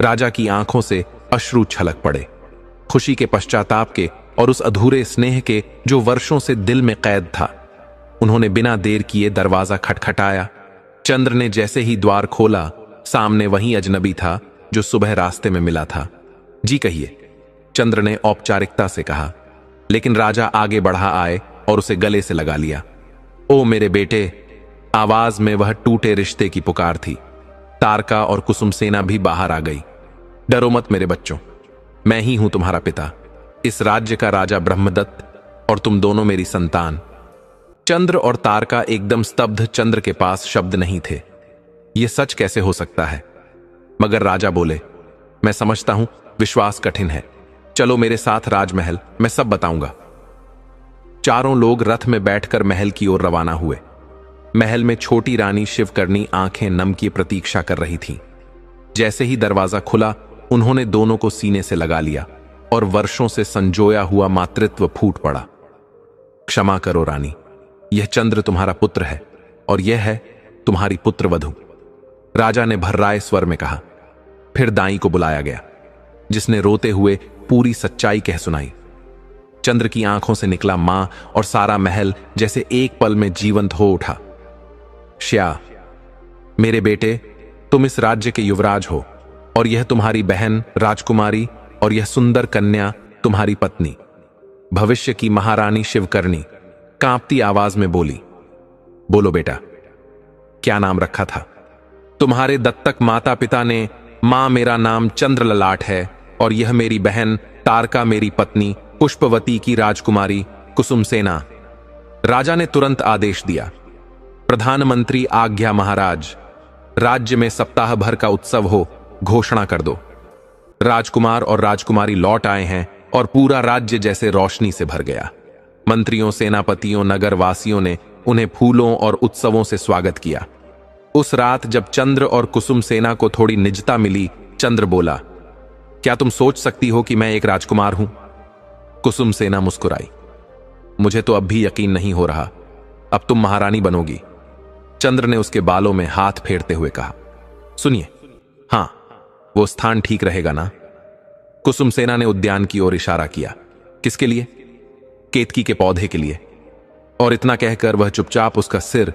राजा की आंखों से अश्रु छलक पड़े, खुशी के, पश्चाताप के और उस अधूरे स्नेह के जो वर्षों से दिल में कैद था। उन्होंने बिना देर किए दरवाजा खटखटाया। चंद्र ने जैसे ही द्वार खोला, सामने वही अजनबी था जो सुबह रास्ते में मिला था। जी कहिए, चंद्र ने औपचारिकता से कहा, लेकिन राजा आगे बढ़ा आए और उसे गले से लगा लिया। ओ मेरे बेटे, आवाज में वह टूटे रिश्ते की पुकार थी। तारका और कुसुम सेना भी बाहर आ गई। डरो मत मेरे बच्चों, मैं ही हूं तुम्हारा पिता, इस राज्य का राजा ब्रह्मदत्त, और तुम दोनों मेरी संतान। चंद्र और तारका एकदम स्तब्ध। चंद्र के पास शब्द नहीं थे। यह सच कैसे हो सकता है? मगर राजा बोले, मैं समझता हूं, विश्वास कठिन है। चलो मेरे साथ राजमहल, मैं सब बताऊंगा। चारों लोग रथ में बैठकर महल की ओर रवाना हुए। महल में छोटी रानी शिवकर्णी आंखें नम की प्रतीक्षा कर रही थी। जैसे ही दरवाजा खुला, उन्होंने दोनों को सीने से लगा लिया और वर्षों से संजोया हुआ मातृत्व फूट पड़ा। क्षमा करो रानी, यह चंद्र तुम्हारा पुत्र है और यह है तुम्हारी पुत्रवधू, राजा ने भर्राए स्वर में कहा। फिर दाई को बुलाया गया, जिसने रोते हुए पूरी सच्चाई कह सुनाई। चंद्र की आंखों से निकला मां और सारा महल जैसे एक पल में जीवंत हो उठा। श्या, मेरे बेटे, तुम इस राज्य के युवराज हो और यह तुम्हारी बहन राजकुमारी और यह सुंदर कन्या तुम्हारी पत्नी, भविष्य की महारानी शिवकर्णी कांपती आवाज में बोली। बोलो बेटा, क्या नाम रखा था? तुम्हारे दत्तक माता पिता ने, मां मेरा नाम चंद्रललाट है और यह मेरी बहन तारका मेरी पत्नी, पुष्पवती की राजकुमारी कुसुम सेना। राजा ने तुरंत आदेश दिया, प्रधानमंत्री आज्ञा महाराज, राज्य में सप्ताह भर का उत्सव हो, घोषणा कर दो। राजकुमार और राजकुमारी लौट आए हैं और पूरा राज्य जैसे रोशनी से भर गया। मंत्रियों, सेनापतियों, नगरवासियों ने उन्हें फूलों और उत्सवों से स्वागत किया। उस रात जब चंद्र और कुसुम सेना को थोड़ी निजता मिली, चंद्र बोला, क्या तुम सोच सकती हो कि मैं एक राजकुमार हूं? कुसुम सेना मुस्कुराई, मुझे तो अब भी यकीन नहीं हो रहा, अब तुम महारानी बनोगी। चंद्र ने उसके बालों में हाथ फेरते हुए कहा, सुनिए, हां, वो स्थान ठीक रहेगा ना? कुसुम सेना ने उद्यान की ओर इशारा किया। किसके लिए? केतकी के पौधे के लिए। और इतना कहकर वह चुपचाप उसका सिर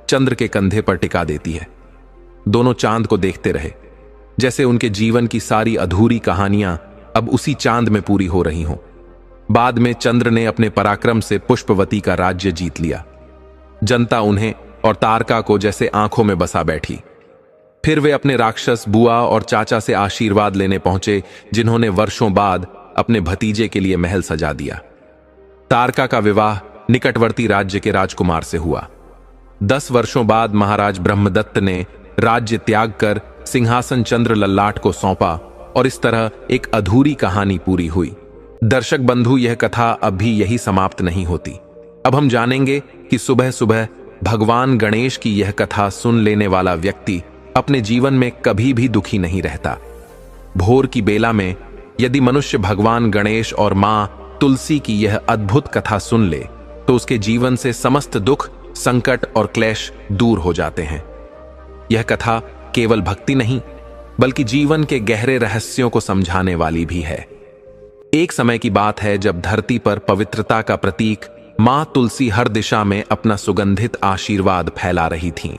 चंद्र के कंधे पर टिका देती है। दोनों चांद को देखते रहे, जैसे उनके जीवन की सारी अधूरी कहानियां अब उसी चांद में पूरी हो रही हों। बाद में चंद्र ने अपने पराक्रम से पुष्पवती का राज्य जीत लिया। जनता उन्हें और तारका को जैसे आंखों में बसा बैठी। फिर वे अपने राक्षस बुआ और चाचा से आशीर्वाद लेने पहुंचे, जिन्होंने वर्षों बाद अपने भतीजे के लिए महल सजा दिया। तारका का विवाह निकटवर्ती राज्य के राजकुमार से हुआ। 10 वर्षों बाद महाराज ब्रह्मदत्त ने राज्य त्याग कर सिंहासन चंद्र लल्लाट को सौंपा और इस तरह एक अधूरी कहानी पूरी हुई। दर्शक बंधु, यह कथा अब भी यही समाप्त नहीं होती। अब हम जानेंगे कि सुबह सुबह भगवान गणेश की यह कथा सुन लेने वाला व्यक्ति अपने जीवन में कभी भी दुखी नहीं रहता। भोर की बेला में यदि मनुष्य भगवान गणेश और मां तुलसी की यह अद्भुत कथा सुन ले तो उसके जीवन से समस्त दुख, संकट और क्लेश दूर हो जाते हैं। यह कथा केवल भक्ति नहीं बल्कि जीवन के गहरे रहस्यों को समझाने वाली भी है। एक समय की बात है जब धरती पर पवित्रता का प्रतीक मां तुलसी हर दिशा में अपना सुगंधित आशीर्वाद फैला रही थीं।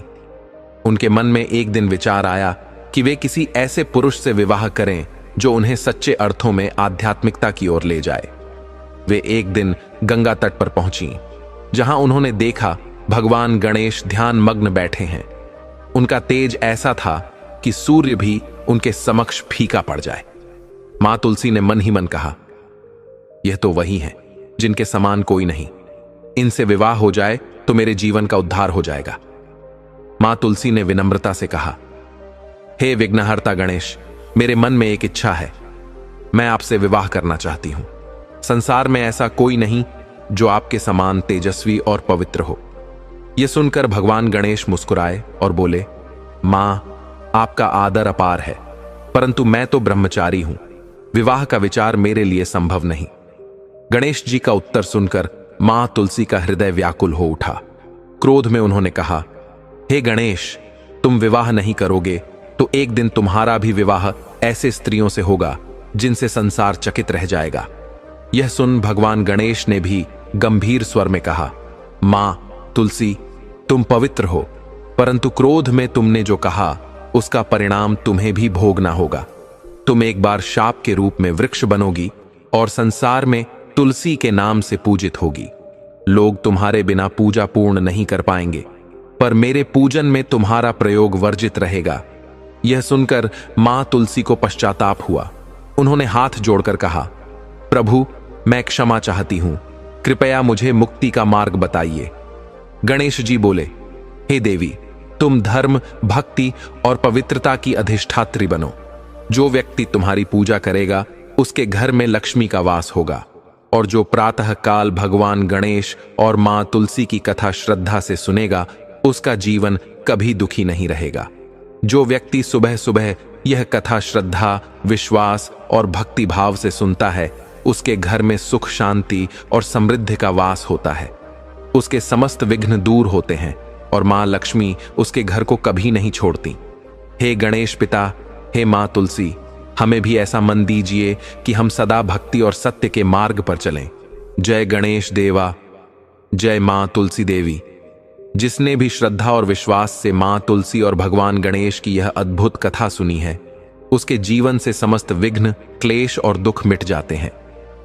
उनके मन में एक दिन विचार आया कि वे किसी ऐसे पुरुष से विवाह करें जो उन्हें सच्चे अर्थों में आध्यात्मिकता की ओर ले जाए। वे एक दिन गंगा तट पर पहुंची, जहां उन्होंने देखा भगवान गणेश ध्यान मग्न बैठे हैं। उनका तेज ऐसा था कि सूर्य भी उनके समक्ष फीका पड़ जाए। मां तुलसी ने मन ही मन कहा, यह तो वही हैं जिनके समान कोई नहीं। इनसे विवाह हो जाए तो मेरे जीवन का उद्धार हो जाएगा। मां तुलसी ने विनम्रता से कहा, हे विघ्नहर्ता गणेश, मेरे मन में एक इच्छा है। मैं आपसे विवाह करना चाहती हूं। संसार में ऐसा कोई नहीं जो आपके समान तेजस्वी और पवित्र हो। यह सुनकर भगवान गणेश मुस्कुराए और बोले, मां, आपका आदर अपार है, परंतु मैं तो ब्रह्मचारी हूं। विवाह का विचार मेरे लिए संभव नहीं। गणेश जी का उत्तर सुनकर मां तुलसी का हृदय व्याकुल हो उठा। क्रोध में उन्होंने कहा, हे गणेश, तुम विवाह नहीं करोगे तो एक दिन तुम्हारा भी विवाह ऐसे स्त्रियों से होगा जिनसे संसार चकित रह जाएगा। यह सुन भगवान गणेश ने भी गंभीर स्वर में कहा, मां तुलसी, तुम पवित्र हो, परंतु क्रोध में तुमने जो कहा उसका परिणाम तुम्हें भी भोगना होगा। तुम एक बार शाप के रूप में वृक्ष बनोगी और संसार में तुलसी के नाम से पूजित होगी। लोग तुम्हारे बिना पूजा पूर्ण नहीं कर पाएंगे, पर मेरे पूजन में तुम्हारा प्रयोग वर्जित रहेगा। यह सुनकर मां तुलसी को पश्चाताप हुआ। उन्होंने हाथ जोड़कर कहा, प्रभु, मैं क्षमा चाहती हूं, कृपया मुझे मुक्ति का मार्ग बताइए। गणेश जी बोले, हे देवी, तुम धर्म, भक्ति और पवित्रता की अधिष्ठात्री बनो। जो व्यक्ति तुम्हारी पूजा करेगा उसके घर में लक्ष्मी का वास होगा, और जो प्रातः काल भगवान गणेश और मां तुलसी की कथा श्रद्धा से सुनेगा उसका जीवन कभी दुखी नहीं रहेगा। जो व्यक्ति सुबह सुबह यह कथा श्रद्धा, विश्वास और भक्ति भाव से सुनता है उसके घर में सुख, शांति और समृद्धि का वास होता है। उसके समस्त विघ्न दूर होते हैं और मां लक्ष्मी उसके घर को कभी नहीं छोड़ती। हे गणेश पिता, हे मां तुलसी, हमें भी ऐसा मन दीजिए कि हम सदा भक्ति और सत्य के मार्ग पर चलें। जय गणेश देवा, जय मां तुलसी देवी। जिसने भी श्रद्धा और विश्वास से मां तुलसी और भगवान गणेश की यह अद्भुत कथा सुनी है उसके जीवन से समस्त विघ्न, क्लेश और दुख मिट जाते हैं।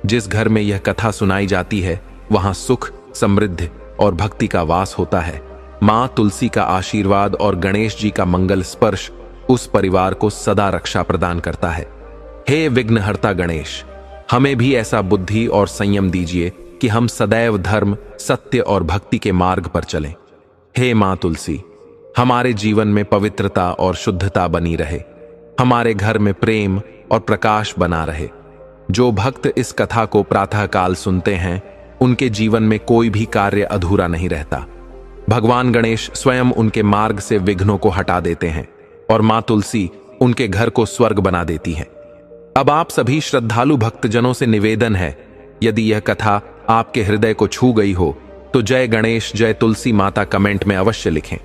जिस घर में यह कथा सुनाई जाती है वहां सुख, समृद्धि और भक्ति का वास होता है। मां तुलसी का आशीर्वाद और गणेश जी का मंगल स्पर्श उस परिवार को सदा रक्षा प्रदान करता है। हे विघ्नहर्ता गणेश, हमें भी ऐसा बुद्धि और संयम दीजिए कि हम सदैव धर्म, सत्य और भक्ति के मार्ग पर चलें। हे मां तुलसी, हमारे जीवन में पवित्रता और शुद्धता बनी रहे, हमारे घर में प्रेम और प्रकाश बना रहे। जो भक्त इस कथा को प्रातःकाल सुनते हैं उनके जीवन में कोई भी कार्य अधूरा नहीं रहता। भगवान गणेश स्वयं उनके मार्ग से विघ्नों को हटा देते हैं और मां तुलसी उनके घर को स्वर्ग बना देती है। अब आप सभी श्रद्धालु भक्तजनों से निवेदन है, यदि यह कथा आपके हृदय को छू गई हो तो जय गणेश, जय तुलसी माता कमेंट में अवश्य लिखें।